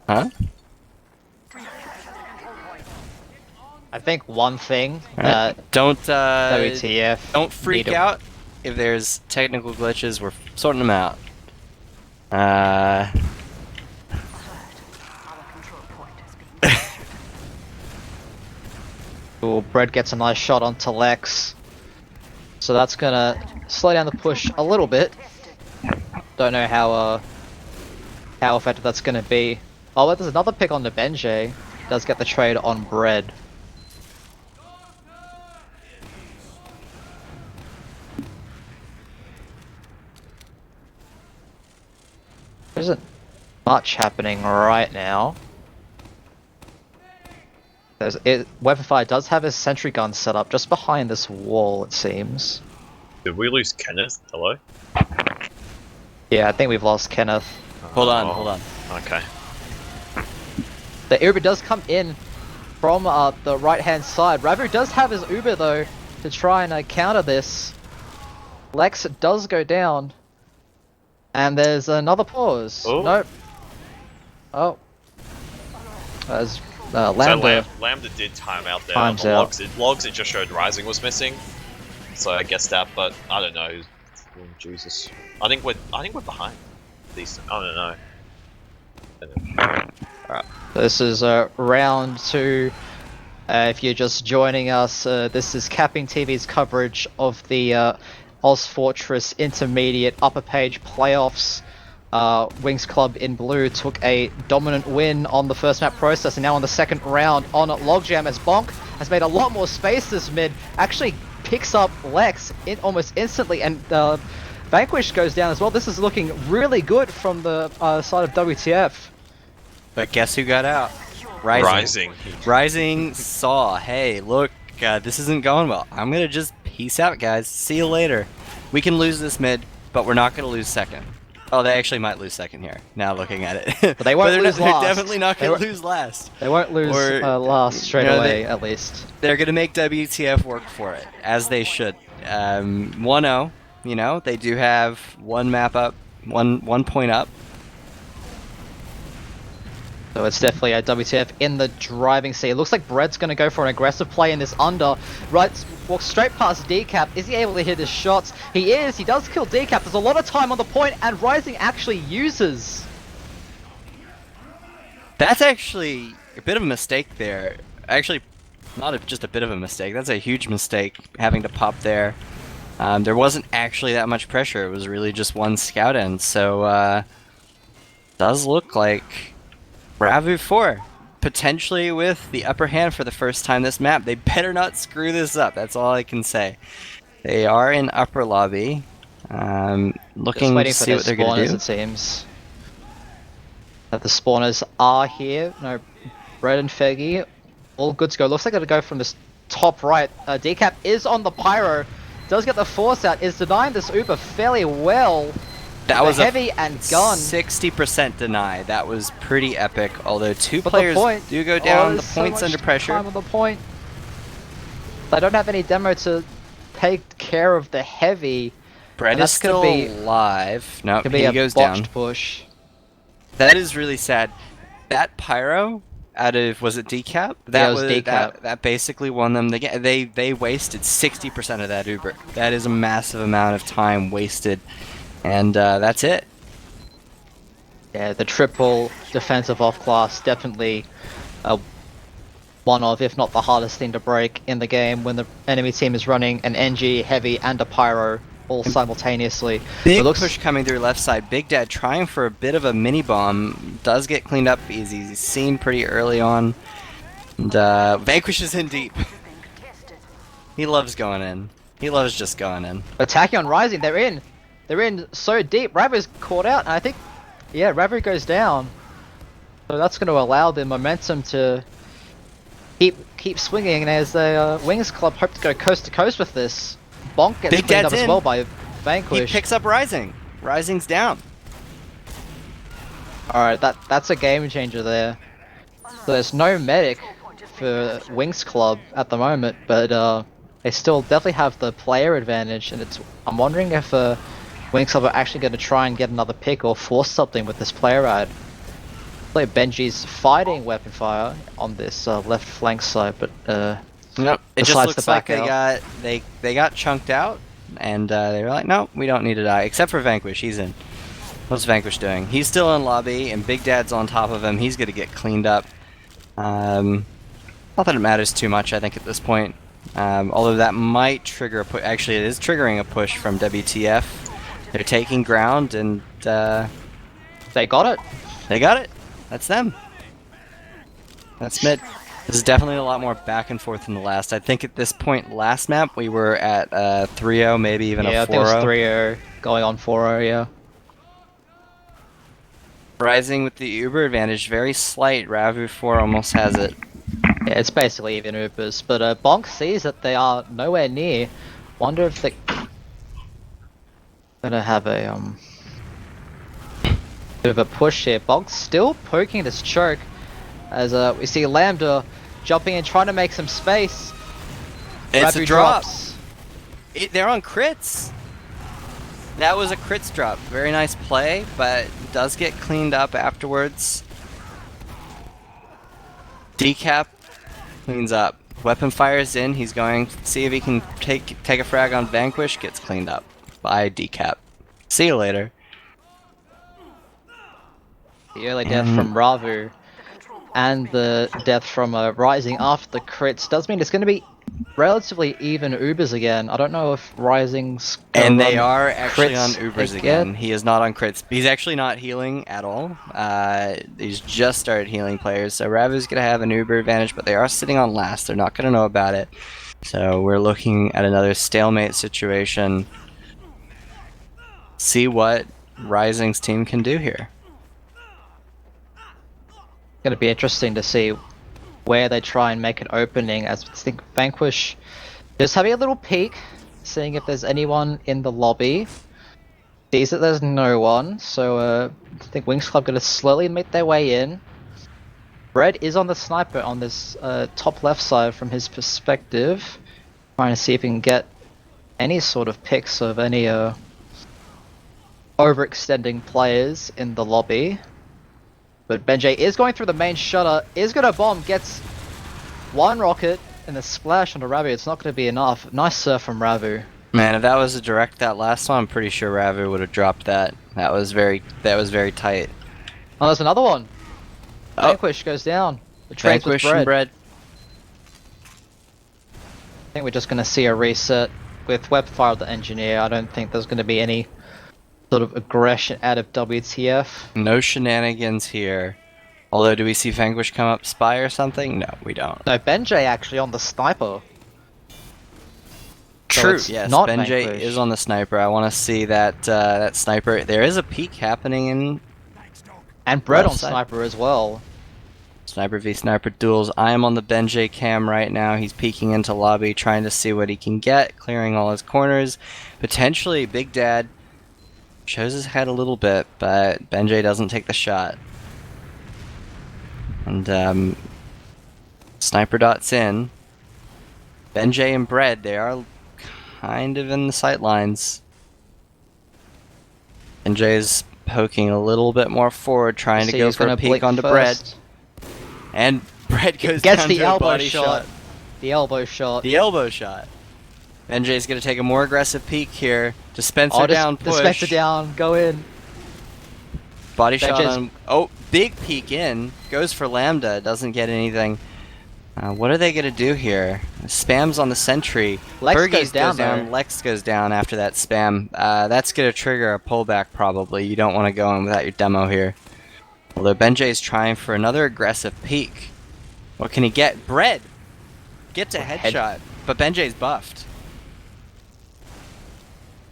A: Huh?
C: I think one thing
A: don't
C: WTF
A: don't freak out if there's technical glitches. We're sorting them out.
C: Ooh, Bread gets a nice shot onto Lex, so that's gonna slow down the push a little bit. Don't know how effective that's gonna be. Oh, but there's another pick on the Benjay. Does get the trade on Bread. There isn't much happening right now. Weaponfire does have his sentry gun set up just behind this wall, it seems.
B: Did we lose Kenneth? Hello?
C: Yeah, I think we've lost Kenneth.
A: Hold on.
B: Okay.
C: The Uber does come in from the right-hand side. Ravu does have his Uber though to try and counter this. Lex does go down. And there's another pause.
B: Oh.
C: Nope. Oh. As Lambda.
B: So Lambda did time out there
C: Times
B: on the
C: out.
B: logs. It just showed Rising was missing. So I guess that, but I don't know. Oh, Jesus. I think we're behind. Decent. I don't know. Alright.
C: This is round 2. If you're just joining us, this is CappingTV's coverage of the ozfortress Intermediate Upper Page Playoffs. Winx Club in blue took a dominant win on the first map process, and now on the second round on Logjam as Bonk has made a lot more space this mid. Actually picks up Lex almost instantly, and Vanquish goes down as well. This is looking really good from the side of WTF.
A: But guess who got out? Rising saw, hey, look, this isn't going well. I'm gonna just peace out, guys. See you later. We can lose this mid, but we're not gonna lose second. Oh, they actually might lose second here. Now looking at it,
C: but they won't lose last.
A: They're definitely not gonna lose last.
C: They won't lose last straight away, at least.
A: They're gonna make WTF work for it, as they should. 1-0. You know, they do have one map up, one point up.
C: So it's definitely a WTF in the driving seat. It looks like Brett's going to go for an aggressive play in this under. Right, walks straight past Decap. Is he able to hit his shots? He is. He does kill Decap. There's a lot of time on the point, and Rising actually uses.
A: That's actually a bit of a mistake there. Actually, not just a bit of a mistake. That's a huge mistake, having to pop there. There wasn't actually that much pressure. It was really just one scout end. So, does look like Ravu 4, potentially with the upper hand for the first time this map. They better not screw this up, that's all I can say. They are in upper lobby, looking to see what they're going to do.
C: It seems that the spawners are here. No, Brett and Feggy, all good to go. Looks like they're going to go from this top right. Decap is on the Pyro, does get the force out, is denying this Uber fairly well.
A: That was
C: heavy and gun.
A: 60% deny. That was pretty epic. Although two players do go down, the point's under pressure.
C: Time on the point. They don't have any demo to take care of the heavy.
A: Brett is still alive. No, he goes down.
C: Push.
A: That is really sad. That pyro out of, was it Decap? That was Decap. That basically won them the game. They wasted 60% of that Uber. That is a massive amount of time wasted. And that's it.
C: Yeah, the triple defensive off class definitely one of, if not the hardest thing to break in the game when the enemy team is running an NG, heavy, and a pyro all simultaneously.
A: Big
C: It looks
A: push coming through left side. Big Dad trying for a bit of a mini bomb. Does get cleaned up easy. He's seen pretty early on. And Vanquish is in deep. He loves going in. He loves just going in.
C: attacking on Rising. They're in. They're in so deep. Ravu's caught out, and I think, yeah, Ravu goes down. So that's going to allow the momentum to keep swinging. And as the Winx Club hope to go coast to coast with this, Bonk gets
A: Big
C: cleaned
A: Dad's
C: up as
A: in.
C: well by
A: He
C: Vanquish.
A: picks up Rising. Rising's down.
C: Alright, that's a game changer there. So there's no medic for Winx Club at the moment, but they still definitely have the player advantage, and I'm wondering if Winx Club are actually going to try and get another pick or force something with this player ad. Like Benji's fighting weapon fire on this left flank side, but
A: Nope. It just
C: decides
A: looks
C: to back
A: like
C: out.
A: they got chunked out, and they were like, no, we don't need to die. Except for Vanquish, he's in. What's Vanquish doing? He's still in lobby, and Big Dad's on top of him. He's gonna get cleaned up. Not that it matters too much, I think, at this point. Although that might trigger a push. Actually, it is triggering a push from WTF. They're taking ground, and
C: they got it.
A: they got it. That's them. That's mid. This is definitely a lot more back and forth than the last. I think at this point, last map, we were at 3-0, maybe even
C: Yeah,
A: a
C: I think it was
A: 4-0.
C: 3-0, going on 4-0, yeah.
A: Rising with the Uber advantage, very slight. Ravu 4 almost has it.
C: Yeah, it's basically even Ubers, but Bonk sees that they are nowhere near. Wonder if they're gonna have a bit of a push here. Bonk's still poking this choke as we see Lambda jumping in, trying to make some space.
A: It's
C: Ravu
A: a drop.
C: drops.
A: They're on crits. That was a crits drop. Very nice play, but does get cleaned up afterwards. Decap cleans up. Weapon fires in. He's going to see if he can take a frag on Vanquish. Gets cleaned up by Decap. See you later.
C: The early death from Ravu and the death from Rising after the crits does mean it's going to be relatively even Ubers again. I don't know if Rising's gonna
A: And they
C: run
A: are actually
C: crits
A: on Ubers again. He is not on crits. He's actually not healing at all. He's just started healing players. So Ravu's going to have an Uber advantage, but they are sitting on last. They're not going to know about it. So we're looking at another stalemate situation. See what Rising's team can do here.
C: Going to be interesting to see where they try and make an opening, as I think Vanquish just having a little peek, seeing if there's anyone in the lobby. Sees that there's no one, so I think Winx Club going to slowly make their way in. Red is on the sniper on this top left side from his perspective, trying to see if he can get any sort of picks of any overextending players in the lobby. But Benjay is going through the main shutter, is going to bomb, gets one rocket and a splash onto Ravu. It's not going to be enough. Nice surf from Ravu.
A: Man, if that was a direct that last one, I'm pretty sure Ravu would have dropped that. That was very tight.
C: Oh, there's another one.
A: Oh.
C: Vanquish goes down. The trades with
A: Vanquish and Bread.
C: I think we're just going to see a reset with Webfire of the Engineer. I don't think there's going to be any sort of aggression out of WTF.
A: No shenanigans here. Although, do we see Vanquish come up spy or something? No, we don't.
C: No, Benjay actually on the sniper. So
A: True,
C: it's
A: yes,
C: not
A: Benjay
C: Vanquish.
A: is on the sniper. I want to see that that sniper. There is a peek happening in
C: And Bread on
A: Left side.
C: sniper as well.
A: Sniper v Sniper duels. I am on the Benjay cam right now. He's peeking into lobby, trying to see what he can get, clearing all his corners. Potentially, Big Dad shows his head a little bit, but Benjay doesn't take the shot. And Sniper dots in. Benjay and Bread, they are kind of in the sight lines. Benjay's poking a little bit more forward, trying to
C: See
A: go
C: who's
A: for a
C: gonna
A: peek
C: blink
A: onto
C: first.
A: Bread. And Bread goes
C: Gets
A: down
C: the
A: to a
C: elbow
A: body
C: shot. The elbow shot.
A: The elbow shot. Benjay's going to take a more aggressive peek here. Dispenser down push.
C: Dispenser down, go in.
A: Body shot
C: Benji's-
A: on. Oh, big peek in. Goes for Lambda. Doesn't get anything. What are they gonna do here? Spams on the sentry.
C: Lex
A: Fergie's
C: goes down, though.
A: Lex goes down after that spam. That's gonna trigger a pullback probably. You don't want to go in without your demo here. Although Benjay's trying for another aggressive peek. What can he get? Bread! Gets a headshot. But Benjay's buffed.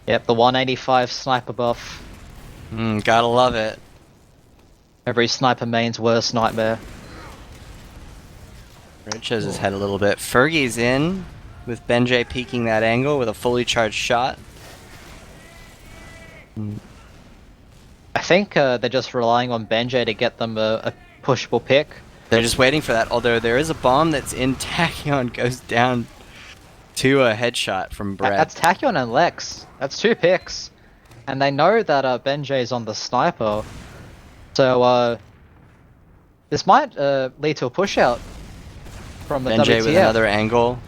C: Yep, the 185 sniper buff.
A: Gotta love it.
C: Every sniper main's worst nightmare.
A: Red shows his head a little bit. Fergie's in with Benjay peeking that angle with a fully charged shot.
C: I think they're just relying on Benjay to get them a pushable pick.
A: They're just waiting for that, although there is a bomb that's in. Tachyon goes down to a headshot from Brett.
C: That's Tachyon and Lex. That's 2 picks. And they know that Benjay's on the sniper. So this might lead to a push out from the
A: Benjay
C: WTF.
A: with another angle.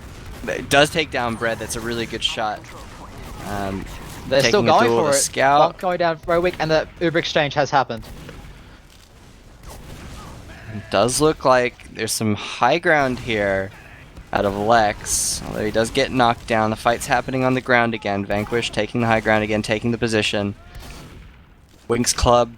A: It does take down Brett. That's a really good shot.
C: They're still
A: taking a
C: going
A: duel
C: for
A: with
C: it.
A: Scout.
C: Bonk going down Rowick, and the Uber exchange has happened.
A: It does look like there's some high ground here out of Lex, although he does get knocked down. The fight's happening on the ground again. Vanquish taking the high ground again, taking the position. Winx Club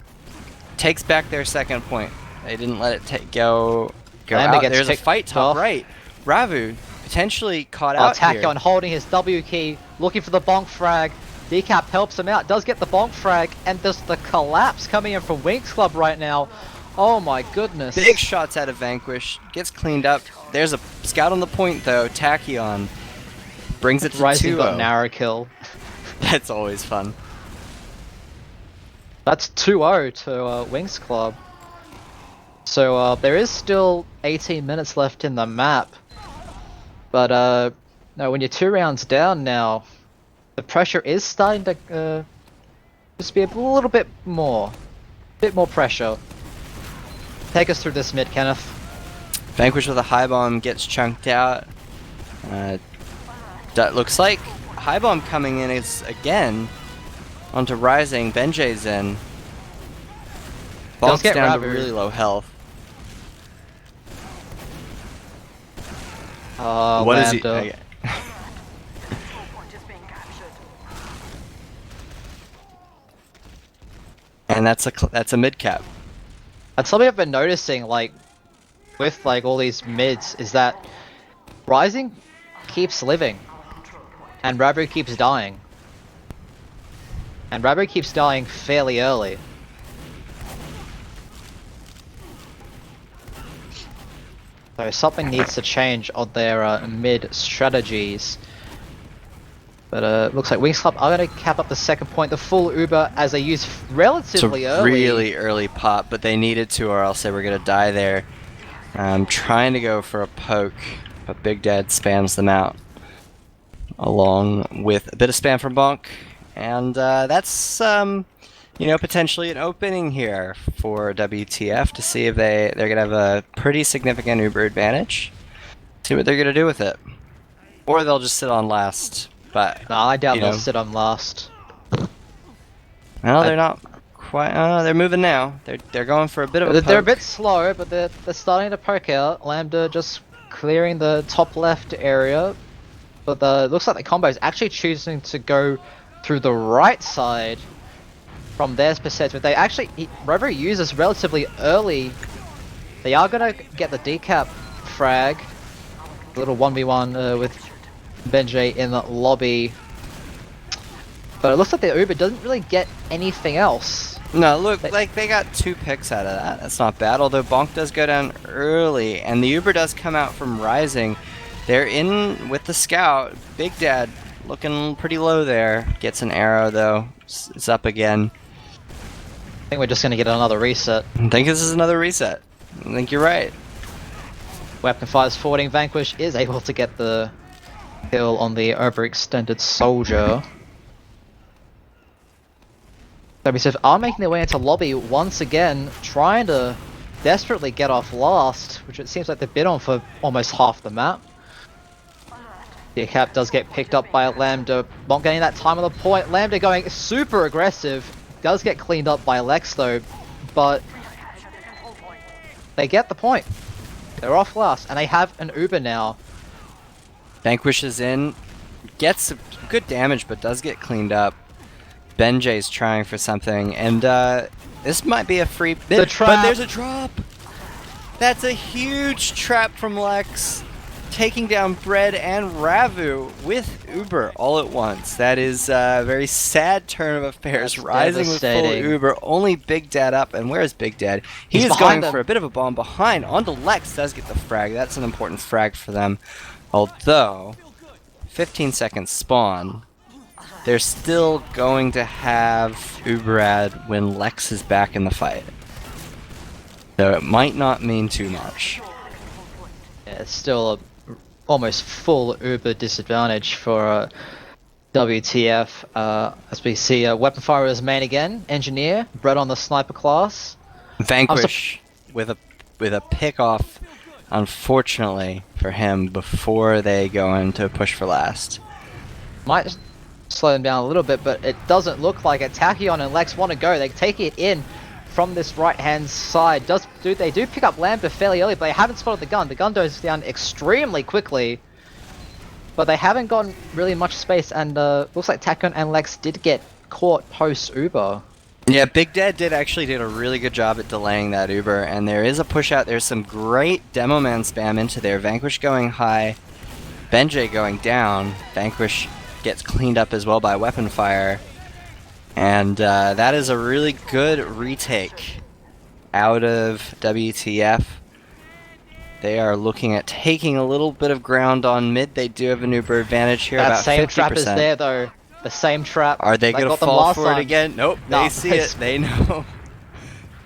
A: takes back their second point. They didn't let it go
C: Lambda
A: out.
C: gets
A: There's a
C: picked
A: fight top
C: off.
A: right. Ravu potentially caught out here.
C: Tachyon holding his W key, looking for the bonk frag. Decap helps him out, does get the bonk frag, and there's the collapse coming in from Winx Club right now. Oh my goodness.
A: Big shots out of Vanquish. Gets cleaned up. There's a scout on the point though. Tachyon brings it to
C: Rising
A: 2-0.
C: got narrow kill.
A: That's always fun.
C: That's 2-0 to Winx Club. So there is still 18 minutes left in the map. But no, when you're 2 rounds down now, the pressure is starting to just be a little bit more. Pressure. Take us through this mid, Kenneth.
A: Vanquish with a high bomb gets chunked out. That looks like high bomb coming in is again onto Rising. Benjay's in. Bonk's
C: get
A: down to
C: Ravu.
A: really low health. What is he?
C: Lambda.
D: Point is being captured.
A: And that's a mid cap.
C: And something I've been noticing, like, with like all these mids, is that Rising keeps living, and Rabu keeps dying. And Rabu keeps dying fairly early. So something needs to change on their mid strategies. But looks like Winx Club are going to cap up the second point, the full Uber, as they use
A: It's a
C: relatively early.
A: really early pop, but they needed to, or else they were gonna die there. Trying to go for a poke, but Big Dad spams them out, along with a bit of spam from Bonk, and that's potentially an opening here for WTF to see if they're gonna have a pretty significant Uber advantage. See what they're gonna do with it, or they'll just sit on last. But
C: No, I doubt
A: you
C: they'll
A: know.
C: sit on last.
A: Well, they're not quite. They're moving now. They're going for a bit of a.
C: They're a
A: poke.
C: bit slow, but they're starting to poke out. Lambda just clearing the top left area, but it looks like the combo is actually choosing to go through the right side from their perspective. They actually Rover uses relatively early. They are gonna get the decap frag. A little 1v1 with Benjay in the lobby. But it looks like the Uber doesn't really get anything else.
A: No, look, like they got 2 picks out of that. That's not bad. Although Bonk does go down early, and the Uber does come out from Rising. They're in with the scout. Big Dad looking pretty low there. Gets an arrow though. It's up again.
C: I think we're just gonna get another reset.
A: I think this is another reset. I think you're right.
C: Weapon fires forwarding. Vanquish is able to get the kill on the overextended soldier. WCF are making their way into lobby once again, trying to desperately get off last, which it seems like they've been on for almost half the map. The cap does get picked up by Lambda, not getting that time on the point. Lambda going super aggressive, does get cleaned up by Lex though. but they get the point. They're off last, and they have an Uber now.
A: Vanquish is in, gets good damage, but does get cleaned up. Benjay's trying for something, and this might be a free bit, but there's a drop! That's a huge trap from Lex, taking down Bread and Ravu with Uber all at once. That is a very sad turn of affairs,
C: That's
A: rising with full Uber, only Big Dad up, and where's Big Dad? He is going for a bit of a bomb behind, onto Lex, does get the frag, that's an important frag for them. Although, 15 seconds spawn, they're still going to have Uberad when Lex is back in the fight. So it might not mean too much.
C: Yeah, it's still a almost full Uber disadvantage for WTF. As we see, Weapon Fire is main again, Engineer, Bread on the Sniper class.
A: Vanquish with a pick off, unfortunately for him, before they go into push for last.
C: Might slow them down a little bit, but it doesn't look like it. Tachyon and Lex want to go. They take it in from this right-hand side. They do pick up Lambda fairly early, but they haven't spotted the gun. The gun goes down extremely quickly, but they haven't gotten really much space, and looks like Tachyon and Lex did get caught post-Uber.
A: Yeah, Big Dad did a really good job at delaying that Uber, and there is a push out. There's some great Demo Man spam into there. Vanquish going high, Benjay going down. Vanquish gets cleaned up as well by Weapon Fire, and that is a really good retake out of WTF. They are looking at taking a little bit of ground on mid. They do have an Uber advantage here,
C: That
A: about 50%.
C: same trap is there though. The same trap.
A: Are they going to fall for it again? Nope,
C: No,
A: they see it. They know.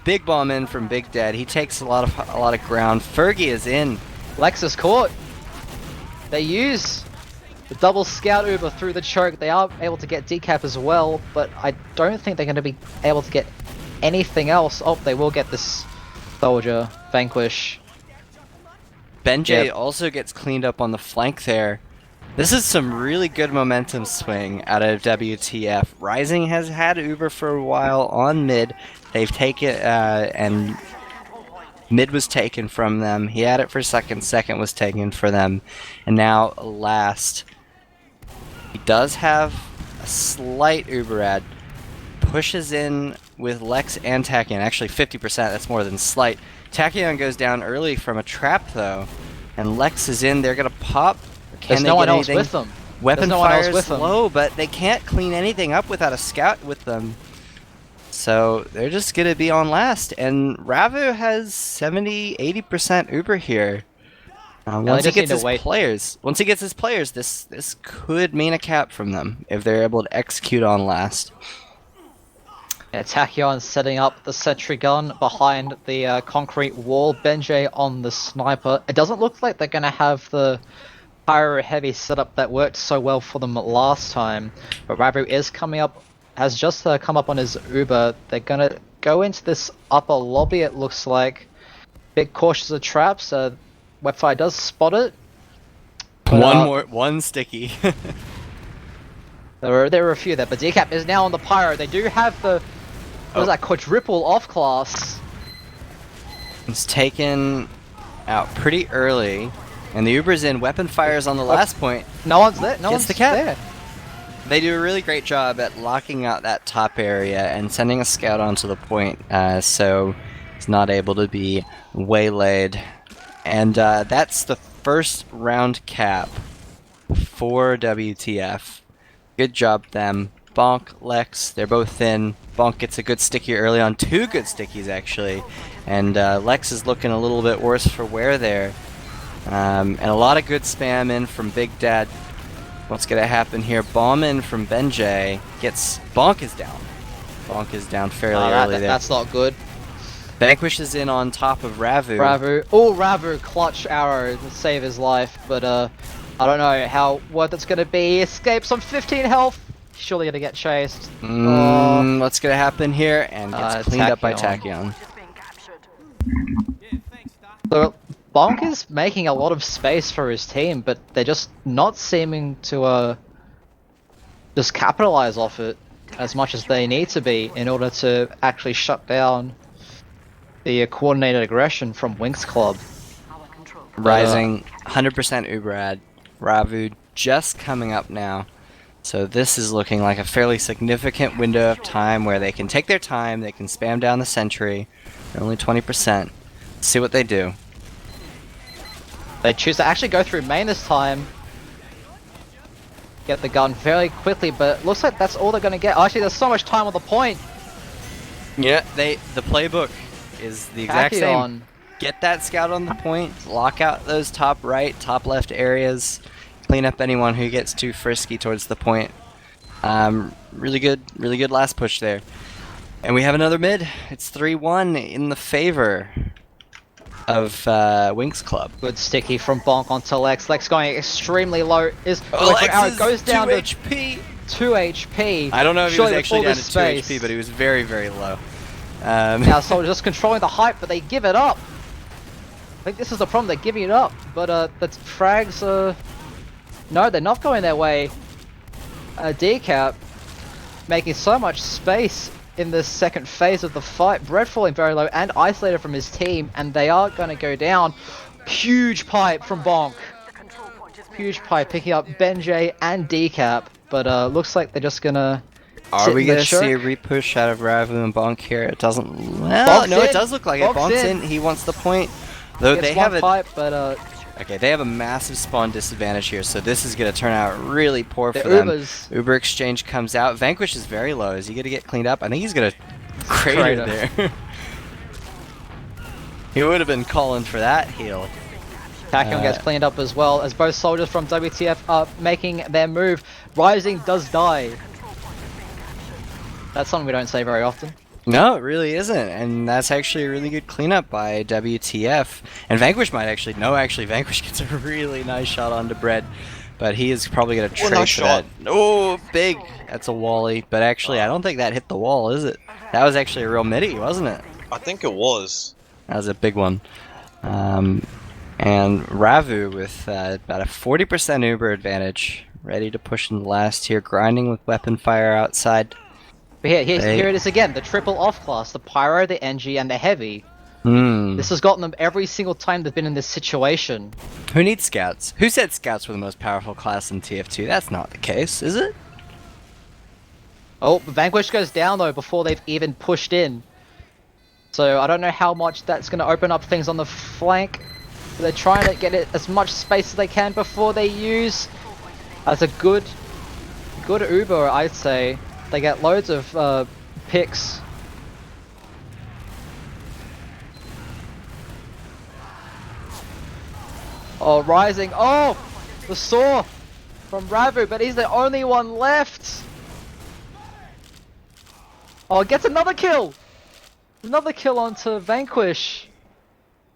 A: Big bomb in from Big Dad. He takes a lot of ground. Fergie is in.
C: Lex is caught. They use the double scout Uber through the choke. They are able to get decap as well, but I don't think they're going to be able to get anything else. Oh, they will get this soldier, Vanquish.
A: Benjay also gets cleaned up on the flank there. This is some really good momentum swing out of WTF. Rising has had Uber for a while on mid. They've taken, and mid was taken from them. He had it for second was taken for them. And now last. He does have a slight Uber ad. Pushes in with Lex and Tachyon. Actually 50%, that's more than slight. Tachyon goes down early from a trap though. And Lex is in, they're gonna pop.
C: There's no one else with them.
A: Weapon Fire is low, but they can't clean anything up without a scout with them. So they're just gonna be on last. And Ravu has 70-80% Uber here. Once he gets his players, this could mean a cap from them if they're able to execute on last.
C: Yeah, Tachyon setting up the sentry gun behind the concrete wall. Benjay on the sniper. It doesn't look like they're gonna have the pyro heavy setup that worked so well for them last time, but Ravu is coming up, has just come up on his Uber. They're gonna go into this upper lobby, it looks like. Bit cautious of traps. Webfire does spot it. But,
A: one sticky.
C: there were a few there, but Decap is now on the pyro. They do have the that quadruple off class.
A: It's taken out pretty early. And the Uber's in, Weapon Fire's on the last point.
C: No one's there. No one's
A: the cap.
C: there.
A: They do a really great job at locking out that top area and sending a scout onto the point, so it's not able to be waylaid. And that's the first round cap for WTF. Good job them. Bonk, Lex, they're both in. Bonk gets a good sticky early on, 2 good stickies actually. And Lex is looking a little bit worse for wear there. And a lot of good spam in from Big Dad. What's gonna happen here? Bomb in from Benjay. Bonk is down. Bonk is down fairly early there.
C: That's not good.
A: Vanquish is in on top of Ravu.
C: Ravu clutch arrow to save his life, but I don't know how worth it's gonna be. Escapes on 15 health. Surely gonna get chased.
A: What's gonna happen here? And gets cleaned up by Tachyon.
C: So Bonk is making a lot of space for his team, but they're just not seeming to just capitalize off it as much as they need to be in order to actually shut down the coordinated aggression from Winx Club.
D: Our control.
A: Rising 100% Uberad. Ravu just coming up now. So this is looking like a fairly significant window of time where they can take their time, they can spam down the sentry. They're only 20%. Let's see what they do.
C: They choose to actually go through main this time. Get the gun very quickly, but it looks like that's all they're going to get. Actually, there's so much time on the point.
A: Yeah, the playbook is the exact same.
C: Tachyon.
A: Get that scout on the point, lock out those top right, top left areas, clean up anyone who gets too frisky towards the point. Really good last push there. And we have another mid. It's 3-1 in the favor of Winx Club.
C: Good sticky from Bonk onto Lex. Lex going extremely low.
A: Lex
C: Goes down
A: 2
C: to
A: HP.
C: 2 HP.
A: I don't know if he was
C: Surely with
A: actually
C: all
A: down to
C: this
A: 2
C: space.
A: HP, but he was very, very low.
C: Now Soldier just controlling the hype, but they give it up. I think this is the problem, they're giving it up. But the frags, no, they're not going their way. Decap making so much space in the second phase of the fight. Bread falling very low and isolated from his team, and they are going to go down. Huge pipe from Bonk.
D: The control point is being
C: Huge pipe picking up Benjay and Decap, but looks like they're just gonna.
A: Are we
C: in the
A: going to see a
C: choke.
A: repush out of Ravu and Bonk here? It doesn't. Well,
C: Bonk's
A: no, it
C: in.
A: does look like it.
C: Bonk's
A: Bonk's
C: in.
A: in. He wants the point. Though
C: Gets
A: they
C: one
A: have a.
C: pipe, but
A: Okay, they have a massive spawn disadvantage here, so this is going to turn out really poor
C: the
A: for them.
C: Ubers.
A: Uber exchange comes out. Vanquish is very low. Is he going to get cleaned up? I think he's going to crater there. He would have been calling for that heal.
C: Tachyon gets cleaned up as well, as both soldiers from WTF are making their move. Rising does die. That's something we don't say very often.
A: No, it really isn't, and that's actually a really good cleanup by WTF. And Vanquish might actually, no, actually Vanquish gets a really nice shot onto Bread, but he is probably going to trade
B: nice
A: for that.
B: shot.
A: Oh, big! That's a wally, but actually I don't think that hit the wall, is it? That was actually a real midi, wasn't it?
B: I think it was.
A: That was a big one. And Ravu with about a 40% Uber advantage, ready to push in the last here, grinding with weapon fire outside.
C: But here it is again, the triple off class, the Pyro, the NG, and the Heavy.
A: Hmm.
C: This has gotten them every single time they've been in this situation.
A: Who needs scouts? Who said scouts were the most powerful class in TF2? That's not the case, is it?
C: Oh, Vanquish goes down though before they've even pushed in. So I don't know how much that's going to open up things on the flank. They're trying to get it as much space as they can before they use. That's a good Uber, I'd say. They get loads of picks. Oh, Rising. Oh, the saw from Ravu, but he's the only one left. Oh, gets another kill. Another kill onto Vanquish.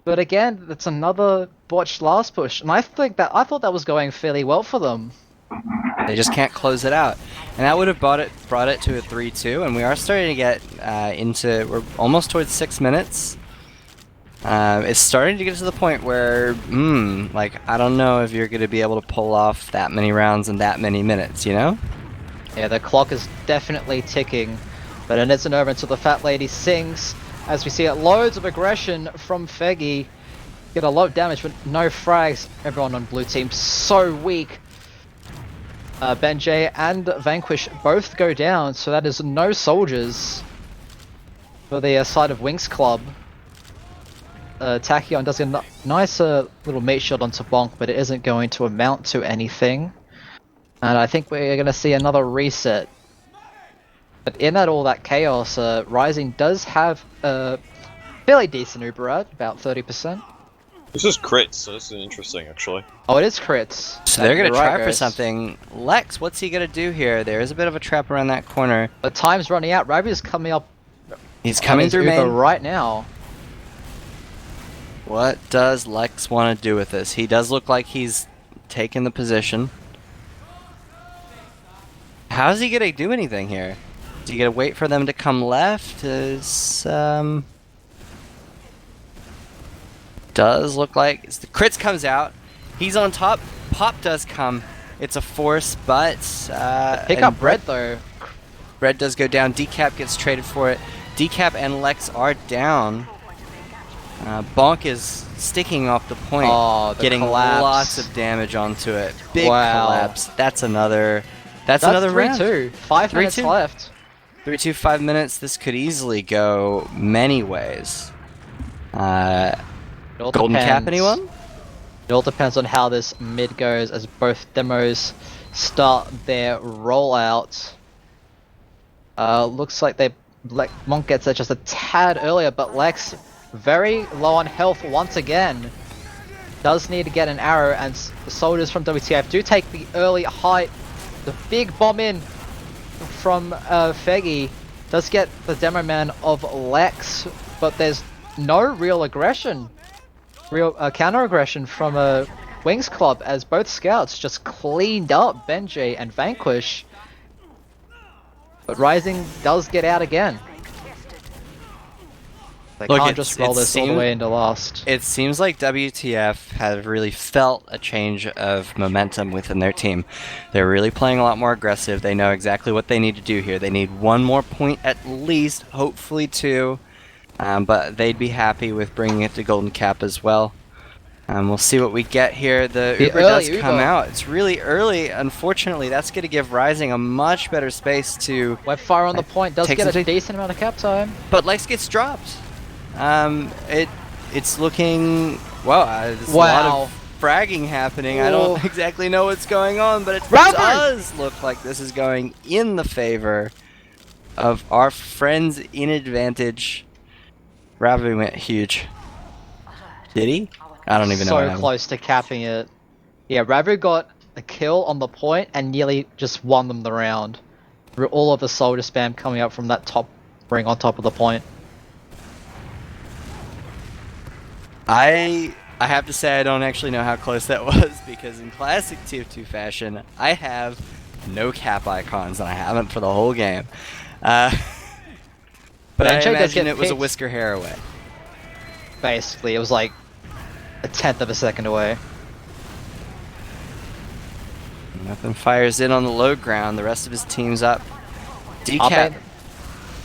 C: But again, that's another botched last push, and I thought that was going fairly well for them.
A: They just can't close it out, and that would have brought it to a 3-2. And we are starting to get we're almost towards 6 minutes. It's starting to get to the point where, like I don't know if you're going to be able to pull off that many rounds in that many minutes, you know?
C: Yeah, the clock is definitely ticking, but it isn't over until the fat lady sings. As we see it, loads of aggression from Feggy. Get a lot of damage, but no frags. Everyone on blue team so weak. Benjay and Vanquish both go down, so that is no soldiers for the side of Winx Club. Tachyon does get a nice little meat shot onto Bonk, but it isn't going to amount to anything. And I think we're going to see another reset. But in all that chaos, Rising does have a fairly decent Uber at about 30%.
B: This is crits, so this is interesting actually.
C: Oh, it is crits.
A: So they're going to try for
C: guys.
A: something. Lex, what's he going to do here? There is a bit of a trap around that corner.
C: But time's running out. Ravi's coming up.
A: He's coming through
C: Uber
A: main.
C: right now.
A: What does Lex want to do with this? He does look like he's taken the position. How's he going to do anything here? Is he going to wait for them to come left? Does look like the crits comes out. He's on top. Pop does come. It's a force, but
C: Pick up Bread though.
A: Bread does go down. Decap gets traded for it. Decap and Lex are down. Bonk is sticking off the point,
C: Oh, the
A: getting
C: collapse.
A: lots of damage onto it. Big
C: Wow.
A: collapse. That's another
C: That's
A: round.
C: 3-2. 5 minutes
A: 3-2.
C: left.
A: 3-2, 5 minutes. This could easily go many ways.
C: It all
A: Golden cap,
C: depends.
A: anyone?
C: It all depends on how this mid goes as both demos start their rollout. Looks like Monk gets it just a tad earlier, but Lex very low on health once again. Does need to get an arrow, and the soldiers from WTF do take the early height. The big bomb in from Feggy does get the demo man of Lex, but there's no real aggression. Real counter aggression from Winx Club as both scouts just cleaned up Benji and Vanquish. But Rising does get out again. They
A: Look,
C: can't just roll this all the way into last.
A: It seems like WTF have really felt a change of momentum within their team. They're really playing a lot more aggressive. They know exactly what they need to do here. They need 1 more point at least, hopefully 2. But they'd be happy with bringing it to Golden Cap as well. We'll see what we get here. The Uber does come out. It's really early. Unfortunately, that's going to give Rising a much better space to...
C: Webfire on the point does
A: take
C: get a
A: some
C: decent amount of cap time.
A: But Lex gets dropped. It's looking... Wow, there's a lot of fragging happening. I don't exactly know what's going on, but it does look like this is going in the favor of our friends in advantage. Ravi went huge. Did he? I don't even know.
C: So close to capping it. Yeah, Ravu got a kill on the point and nearly just won them the round. Through all of the soldier spam coming up from that top ring on top of the point.
A: I have to say I don't actually know how close that was, because in classic TF2 fashion, I have no cap icons, and I haven't for the whole game. But I imagine it was a whisker hair away.
C: Basically, it was like a 1/10 of a second away.
A: Weapon fires in on the low ground. The rest of his team's up. Decap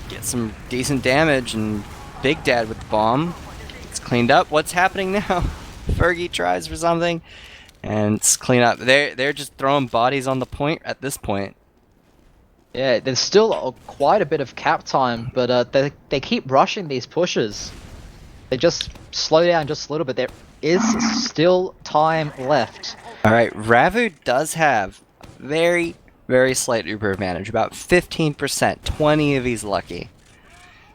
A: gets some decent damage, and Big Dad with the bomb. It's cleaned up. What's happening now? Fergie tries for something, and it's clean up. They're just throwing bodies on the point at this point.
C: Yeah, there's still quite a bit of cap time, but they keep rushing these pushes. They just slow down just a little bit. There is still time left.
A: Alright, Ravu does have very, very slight Uber advantage. About 15%. 20 if he's lucky.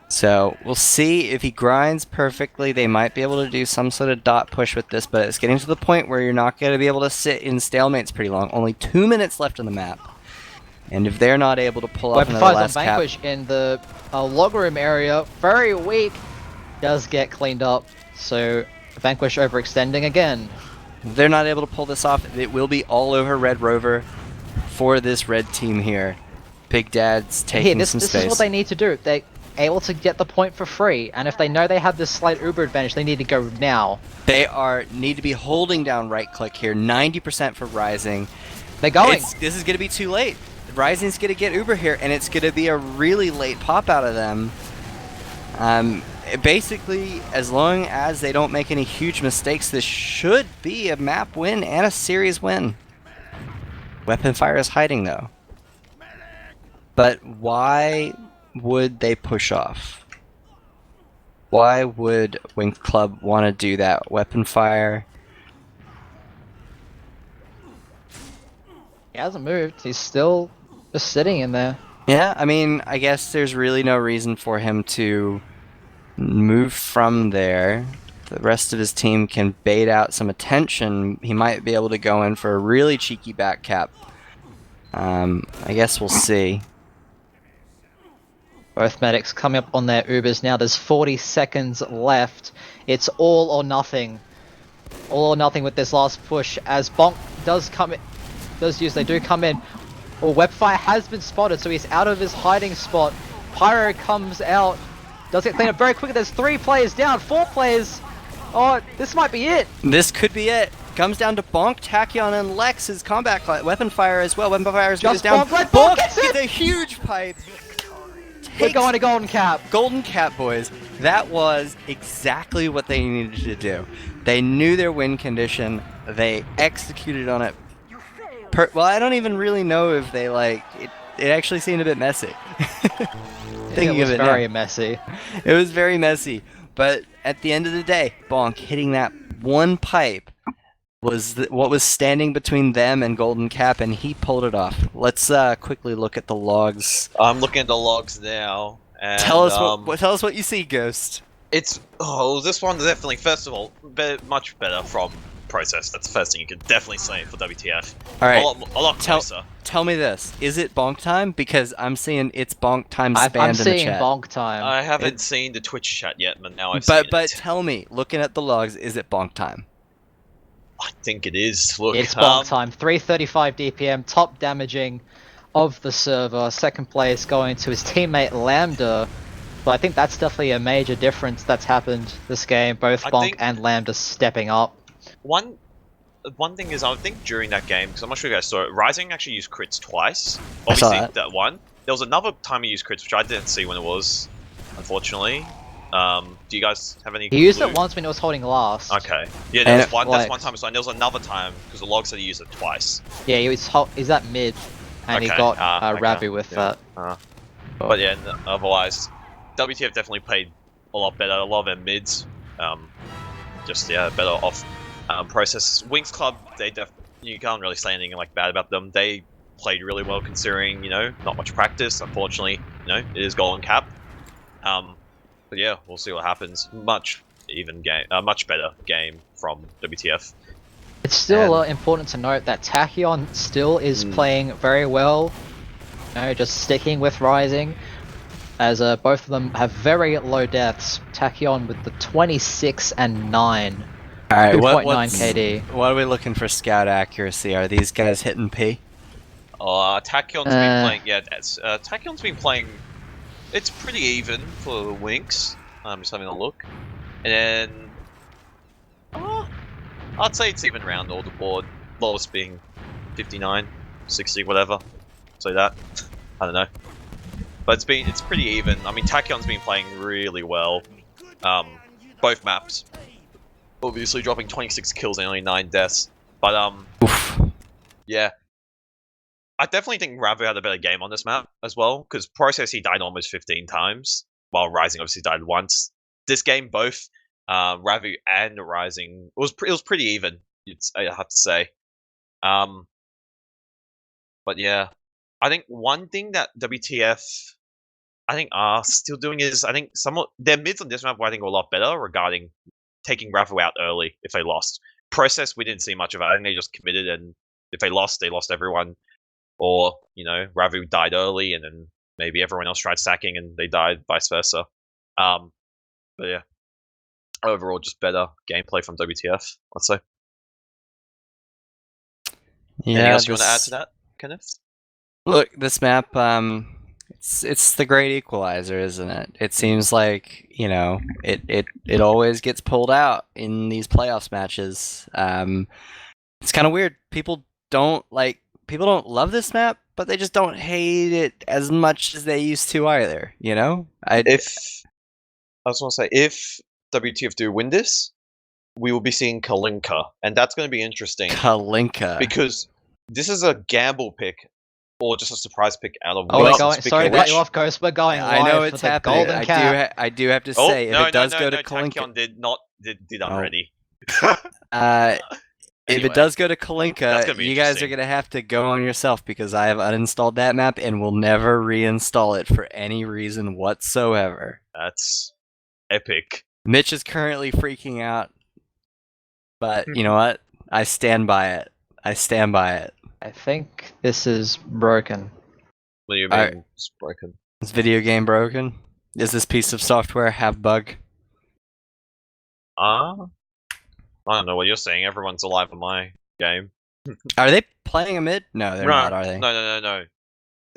A: So, we'll see if he grinds perfectly. They might be able to do some sort of dot push with this, but it's getting to the point where you're not going to be able to sit in stalemates pretty long. Only 2 minutes left on the map. And if they're not able to pull off another last cap...
C: Vanquish in the log room area, very weak, does get cleaned up. So, Vanquish overextending again.
A: If they're not able to pull this off, it will be all over Red Rover for this red team here. Big Dad's taking some space.
C: This is what they need to do. They're able to get the point for free, and if they know they have this slight Uber advantage, they need to go now.
A: They need to be holding down right click here. 90% for Rising.
C: They're going.
A: This is going to be too late. Rising's going to get Uber here, and it's going to be a really late pop out of them. Basically, as long as they don't make any huge mistakes, this should be a map win and a series win. Weapon fire is hiding, though. But why would they push off? Why would Winx Club want to do that? Weapon fire.
C: He hasn't moved. He's still just sitting in there.
A: Yeah, I mean, I guess there's really no reason for him to move from there. The rest of his team can bait out some attention. He might be able to go in for a really cheeky back cap. I guess we'll see.
C: Both medics coming up on their Ubers now. There's 40 seconds left. It's all or nothing. All or nothing with this last push as Bonk does come in. They do come in. Well, Webfire has been spotted, so he's out of his hiding spot. Pyro comes out. Does get cleaned up very quickly. There's 3 players down, 4 players. Oh, this might be it.
A: This could be it. Comes down to Bonk, Tachyon, and Lex's combat weapon fire as well. Weapon fire goes down.
C: Bonk
A: gets a huge pipe.
C: We're going to Golden Cap.
A: Golden Cap, boys. That was exactly what they needed to do. They knew their win condition. They executed on it.
D: You failed.
A: Well, I don't even really know if they like it. It actually seemed a bit messy.
C: It
A: Thinking
C: was
A: of it
C: very
A: now,
C: messy.
A: it was very messy. But at the end of the day, Bonk hitting that one pipe was what was standing between them and Golden Cap, and he pulled it off. Let's quickly look at the logs.
B: I'm looking at the logs now, and
A: Tell us tell us what you see, Ghost.
B: It's this one definitely. First of all, much better from process. That's the first thing you could definitely say for WTF.
A: All right,
B: a lot closer.
A: Tell me this: is it bonk time? Because I'm seeing it's bonk time
C: I'm
A: spammed in the
C: seeing
A: chat.
C: bonk time.
B: I haven't seen the Twitch chat yet, but now I've
A: But
B: seen
A: but
B: it.
A: tell me, looking at the logs, is it bonk time?
B: I think it is. Look,
C: It's bonk time. 335 DPM, top damaging of the server. Second place going to his teammate Lambda. But I think that's definitely a major difference that's happened this game. Both Bonk and Lambda stepping up.
B: One thing is, I think during that game, because I'm not sure you guys saw it, Rising actually used crits twice. Obviously, that one. There was another time he used crits, which I didn't see when it was, unfortunately. Do you guys have any?
C: He used it once when he was holding last.
B: Okay. Yeah, there was one. That's one time. So there was another time because the log said he used it twice.
C: Yeah, he's at mid, and he got Ravi with that.
B: But yeah, otherwise, WTF definitely played a lot better. A lot of their mids, better off process. Winx Club, you can't really say anything like bad about them. They played really well considering not much practice. Unfortunately, it is Golden Cap. But yeah, we'll see what happens. Much better game from WTF.
C: It's still important to note that Tachyon still is playing very well. Just sticking with Rising, as both of them have very low deaths. Tachyon with the 26 and 9.
A: Alright,
C: 2.9 KD.
A: What are we looking for scout accuracy? Are these guys hitting P?
B: Tachyon's been playing. Yeah, Tachyon's been playing. It's pretty even for Winx. I'm just having a look, and then I'd say it's even round all the board. Lowest being 59, 60, whatever. So that I don't know, but it's pretty even. I mean, Tachyon's been playing really well. Both maps, obviously dropping 26 kills and only 9 deaths. But yeah. I definitely think Ravu had a better game on this map as well, because Process he died almost 15 times, while Rising obviously died once. This game, both Ravu and Rising, it was pretty even. I have to say. But yeah, I think one thing that WTF I think are still doing is I think their mids on this map I think were a lot better regarding taking Ravu out early if they lost. Process we didn't see much of it. I think they just committed, and if they lost everyone. Or, Ravu died early and then maybe everyone else tried stacking and they died, vice versa. But yeah, overall just better gameplay from WTF, let's say.
A: Yeah,
B: anything else you want to add to that, Kenneth?
A: Look, this map, it's the great equalizer, isn't it? It seems like, it always gets pulled out in these playoffs matches. It's kind of weird. People don't love this map, but they just don't hate it as much as they used to either, I
B: just want to say, if WTF do win this, we will be seeing Kalinka, and that's going to be interesting.
A: Kalinka.
B: Because this is a gamble pick, or just a surprise pick out of
C: sorry to cut you off, Ghost. We're going live.
A: I know it's
C: for the
A: happening.
C: Golden Cap.
A: I do have to say, if it does go to Kalinka...
B: Tachyon did already.
A: If it does go to Kalinka, you guys are going to have to go on yourself because I have uninstalled that map and will never reinstall it for any reason whatsoever.
B: That's epic.
A: Mitch is currently freaking out, but you know what? I stand by it. I think
C: this is broken.
B: What do you mean it's broken?
A: Is video game broken? Does this piece of software have bug?
B: I don't know what you're saying. Everyone's alive in my game.
A: Are they playing a mid? No, they're not, are they?
B: No.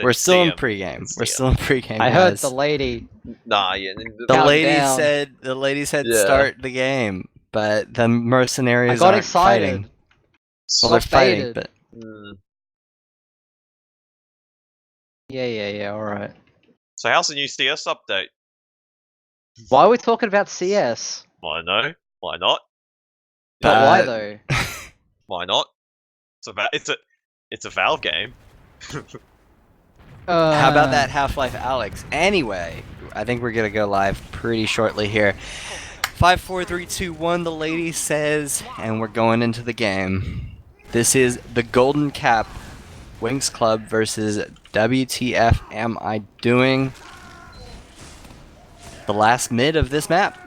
A: We're still in pregame.
C: I heard the lady.
B: Nah, yeah.
A: The lady said start the game, but the mercenaries aren't fighting. Well, they're fighting, but...
C: Yeah, alright.
B: So how's the new CS update?
C: Why are we talking about CS?
B: Why no? Why not?
C: But why though?
B: Why not? It's a Valve game.
A: How about that Half-Life Alex? Anyway, I think we're gonna go live pretty shortly here. 5, 4, 3, 2, 1, the lady says, and we're going into the game. This is the Golden Cap Winx Club versus WTF am I doing? The last mid of this map.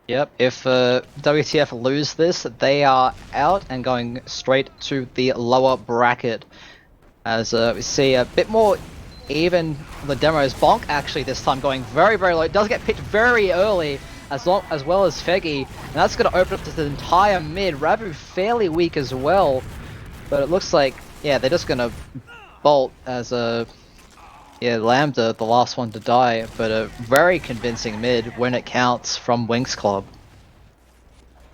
C: Yep, if WTF lose this, they are out and going straight to the lower bracket. As we see a bit more even the demos. Bonk actually this time going very, very low. It does get picked very early as well as Feggy. And that's going to open up the entire mid. Ravu fairly weak as well. But it looks like, yeah, they're just going to bolt as Lambda, the last one to die. But a very convincing mid when it counts from Winx Club.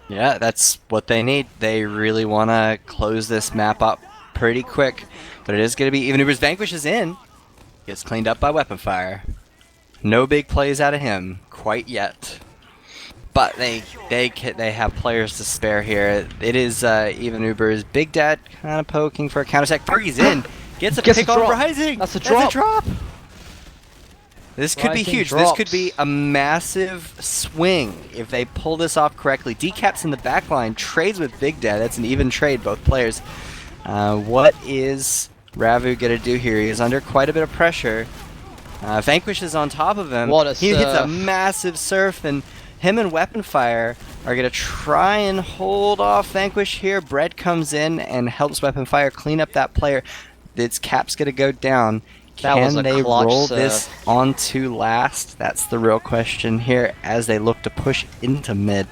A: Yeah, that's what they need. They really want to close this map up pretty quick. But it is going to be even Uber's Vanquish is in. Gets cleaned up by weapon fire. No big plays out of him quite yet. But they have players to spare here. It is even Uber's Big Dad kind of poking for a counter attack. Fergie's in. Gets a pick on Rising.
C: That's a drop.
A: This could be huge.
C: Drops.
A: This could be a massive swing if they pull this off correctly. Decap's in the back line. Trades with Big Dad. That's an even trade, both players. What is Ravu gonna do here? He's under quite a bit of pressure. Vanquish is on top of him.
C: What a
A: he hits a
C: surf.
A: massive surf, and him and Weapon Fire are gonna try and hold off Vanquish here. Bread comes in and helps Weapon Fire clean up that player. Its Cap's gonna go down.
C: That was
A: Can
C: a
A: they
C: clutch
A: roll
C: surf.
A: this onto last? That's the real question here as they look to push into mid.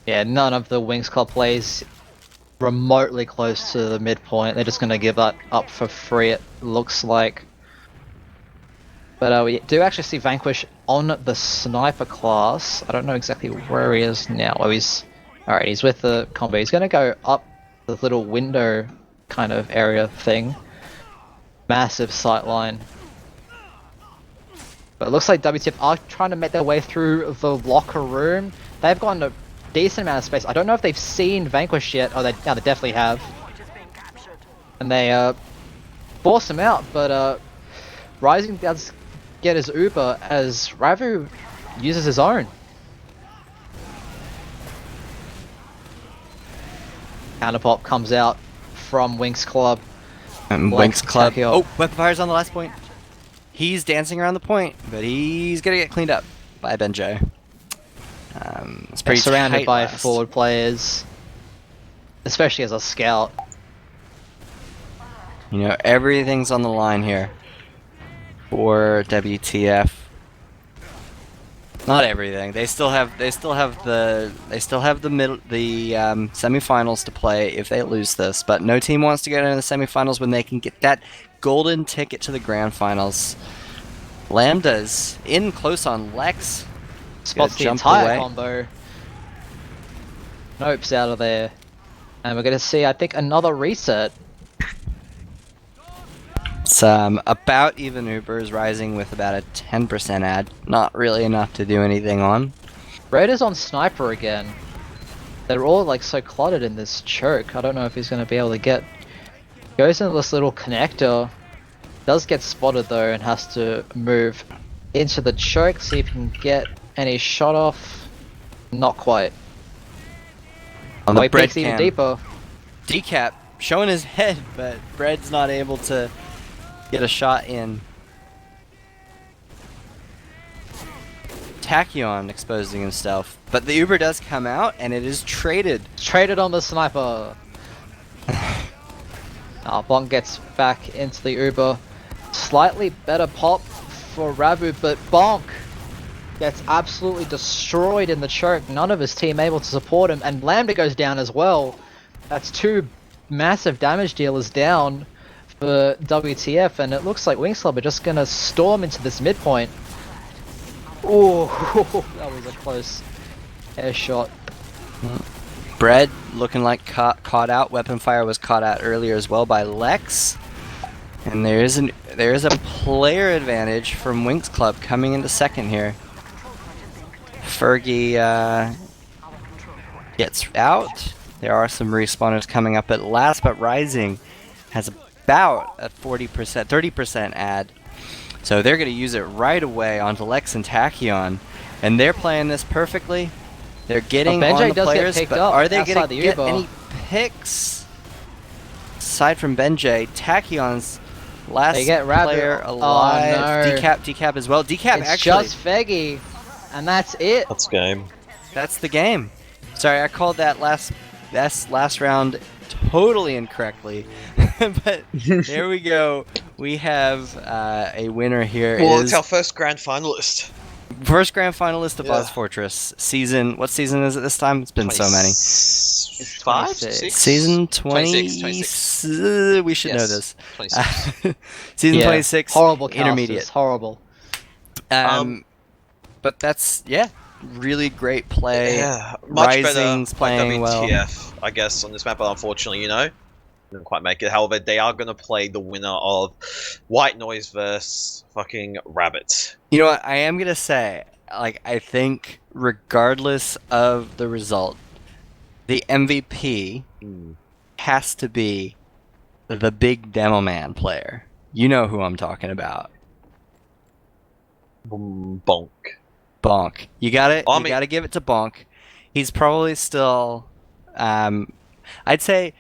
C: Yeah, none of the Winx Club plays remotely close to the midpoint. They're just going to give that up for free, it looks like. But we do actually see Vanquish on the sniper class. I don't know exactly where he is now. Oh, alright, he's with the combo. He's going to go up the little window kind of area thing. Massive sightline. But it looks like WTF are trying to make their way through the locker room. They've gotten a decent amount of space. I don't know if they've seen Vanquish yet. Oh, they definitely have.
D: Point is being captured.
C: And they force him out, but Rising does get his Uber as Ravu uses his own. Counterpop comes out from Winx Club.
A: And
C: Like
A: Winx Club.
C: Takeo.
A: Oh, Weapon Fire's on the last point. He's dancing around the point, but he's gonna get cleaned up by Benjo. It's
C: They're
A: pretty
C: surrounded
A: tight
C: by
A: last.
C: forward players, especially as a scout.
A: You know, everything's on the line here for WTF. Not everything. They still have the semifinals to play if they lose this. But no team wants to get into the semifinals when they can get that golden ticket to the grand finals. Lambda's in close on Lex.
C: Spots the
A: jump
C: entire
A: away.
C: combo. Nope's out of there. And we're going to see, I think, another reset.
A: It's about even. Uber's Rising with about a 10% ad. Not really enough to do anything on.
C: Red is on Sniper again. They're all like so cluttered in this choke. I don't know if he's going to be able to get... Goes into this little connector. Does get spotted though and has to move into the choke. See if he can get any shot off. Not quite.
A: On the
C: He
A: bread
C: peeks even
A: cam.
C: deeper.
A: Decap showing his head, but Bread's not able to get a shot in. Tachyon exposing himself, but the Uber does come out and it is traded.
C: Traded on the Sniper. Bonk gets back into the Uber. Slightly better pop for Ravu, but Bonk gets absolutely destroyed in the choke. None of his team able to support him, and Lambda goes down as well. That's two massive damage dealers down for WTF, and it looks like Winx Club are just gonna storm into this midpoint. Ooh, that was a close air shot.
A: Bread looking like caught out. Weapon Fire was caught out earlier as well by Lex. And there is a player advantage from Winx Club coming into second here. Fergie gets out. There are some respawners coming up at last, but Rising has about a 40%, 30% ad. So they're going to use it right away onto Lex and Tachyon. And they're playing this perfectly. They're getting on the players, but are they going to get any picks? Aside from Benjay, Tachyon's last player alive.
C: Oh, no.
A: Decap as well. Decap
C: it's
A: actually.
C: just Feggy, and that's it.
B: That's game.
A: That's the game. Sorry, I called that last round totally incorrectly. But there we go. We have a winner here.
B: Well, it's our first grand finalist.
A: First grand finalist of ozfortress season. What season is it this time? It's been so many.
C: It's
B: 5,
C: 26.
B: 6?
A: Season 20.
B: 26.
A: We should know this.
B: 26.
A: Season 26.
C: Horrible
A: intermediate.
C: casters, horrible.
A: But that's really great play.
B: Yeah, much
A: Rising's
B: better by
A: playing well.
B: WTF, I guess, on this map, but unfortunately, didn't quite make it. However, they are going to play the winner of White Noise versus fucking Rabbit.
A: You know what? I am going to say, I think regardless of the result, the MVP has to be the big Demo Man player. You know who I'm talking about.
B: Bonk.
A: Bonk. You got it. You got to give it to Bonk. He's probably still, I'd say,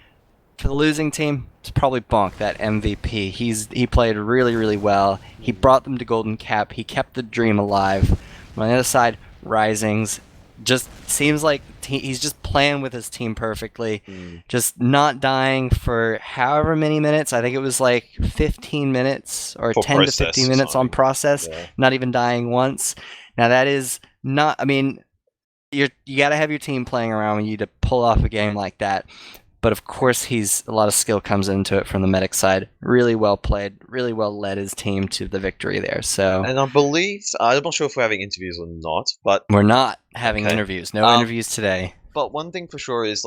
A: for the losing team, it's probably Bonk, that MVP. He played really, really well. He brought them to Golden Cap. He kept the dream alive. On the other side, Rising's just seems like he's just playing with his team perfectly. Just not dying for however many minutes. I think it was like 15 minutes or 10 to 15 minutes on process. Yeah. Not even dying once. Now that is not. I mean, you got to have your team playing around with you to pull off a game like that. But of course, a lot of skill comes into it from the medic side. Really well played, really well led his team to the victory there. So,
B: and I believe I'm not sure if we're having interviews or not, but
A: we're not having interviews. No interviews today.
B: But one thing for sure is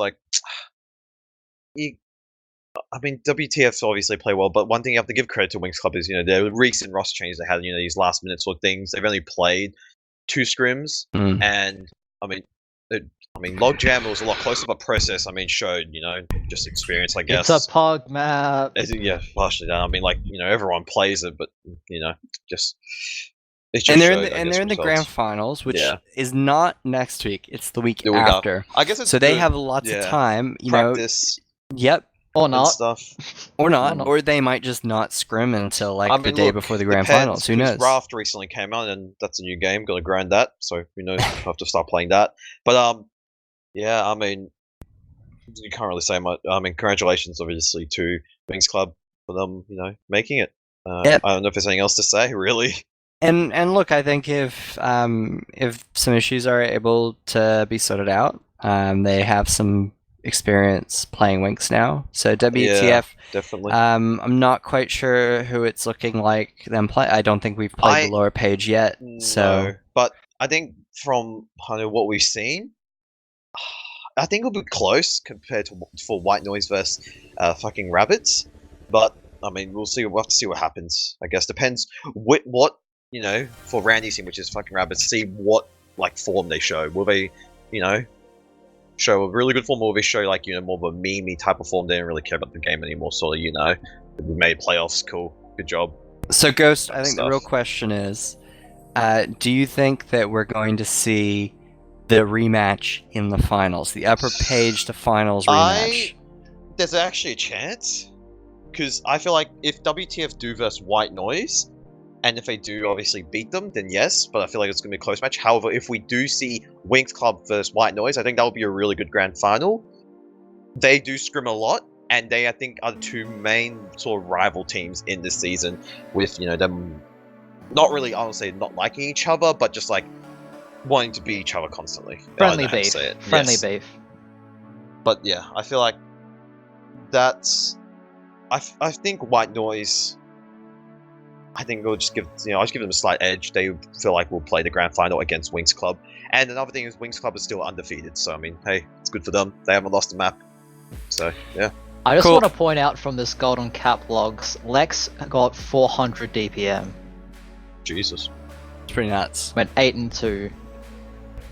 B: WTF's obviously play well, but one thing you have to give credit to Winx Club is their recent roster changes they had. These last minute sort of things. They've only played 2 scrims, and Logjam was a lot closer, but process, showed, just experience, I guess.
C: It's a pug map.
B: Yeah, partially that. Everyone plays it, but, just...
A: And they're in the grand finals, which is not next week. It's the week after.
B: I guess it's
A: so they have lots of time,
B: practice.
A: Yep.
C: Or not.
B: Stuff.
A: Or not. Or they might just not scrim until the day before the grand finals. Who knows?
B: Raft recently came out, and that's a new game. Got to grind that. So who knows? I'll have to start playing that. But you can't really say much. Congratulations, obviously, to Winx Club for them, making it. I don't know if there's anything else to say, really.
A: And look, I think if some issues are able to be sorted out, they have some experience playing Winx now. So WTF,
B: definitely.
A: I'm not quite sure who it's looking like them play. I don't think we've played the lower page yet. So,
B: but I think from what we've seen, I think it'll be close compared to for White Noise versus fucking Rabbits. But we'll see. We'll have to see what happens. I guess depends what for Randy's team, which is fucking Rabbits. See what form they show. Will they, show a really good form, or will they show more of a meme type of form? They don't really care about the game anymore. So we made playoffs. Cool, good job.
A: So Ghost, I think the real question is, do you think that we're going to see the rematch in the finals, the upper page to finals rematch?
B: There's actually a chance, because I feel like if WTF do versus White Noise, and if they do obviously beat them, then yes, but I feel like it's going to be a close match. However, if we do see Winx Club versus White Noise, I think that would be a really good grand final. They do scrim a lot, and they, I think, are the 2 main sort of rival teams in this season, with, them not really, I would say, not liking each other, but just wanting to beat each other constantly.
C: Friendly beef. Friendly beef.
B: But yeah, I feel like that's... I think White Noise... I think we'll just give I'll just give them a slight edge. They feel like we'll play the grand final against Winx Club. And another thing is Winx Club is still undefeated, so hey, it's good for them. They haven't lost a map. So yeah.
C: I just
A: Cool.
C: want to point out from this golden cap logs, Lex got 400 DPM.
B: Jesus.
A: It's pretty nuts.
C: Went 8 and 2.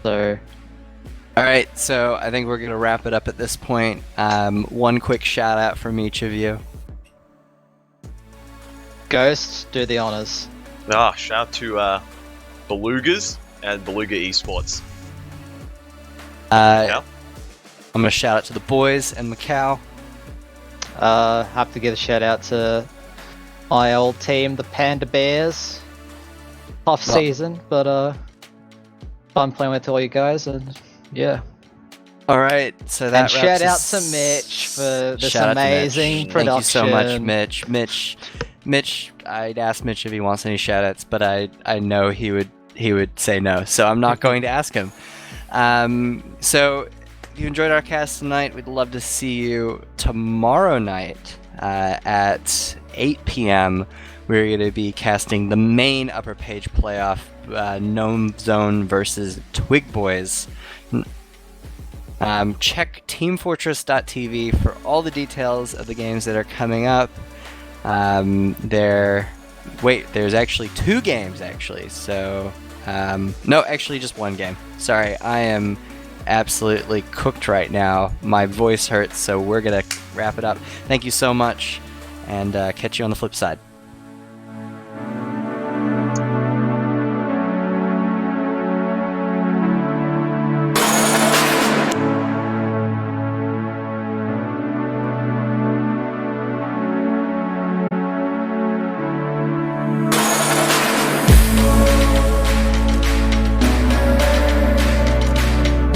C: So
A: All right, so I think we're gonna wrap it up at this point. One quick shout out from each of you.
C: Ghost, do the honors.
B: Shout out to Belugas and Beluga Esports.
A: I'm gonna shout out to the boys and Macau.
C: Have to give a shout out to my old team, the Panda Bears. Tough season, but fun playing with all you guys, and yeah.
A: All right, so that
C: And shout out
A: wraps
C: to
A: us-
C: Mitch for this
A: Shout out to
C: amazing
A: Mitch.
C: production.
A: Thank you so much, Mitch. Mitch, I'd ask Mitch if he wants any shout outs, but I know he would say no, so I'm not going to ask him. So if you enjoyed our cast tonight, we'd love to see you tomorrow night at 8 p.m. We're going to be casting the main upper page playoff, Gnome Zone versus Twig Boys. Check teamfortress.tv for all the details of the games that are coming up. There's actually 2 games actually. So no, actually just 1 game. Sorry, I am absolutely cooked right now. My voice hurts, so we're gonna wrap it up. Thank you so much, and catch you on the flip side.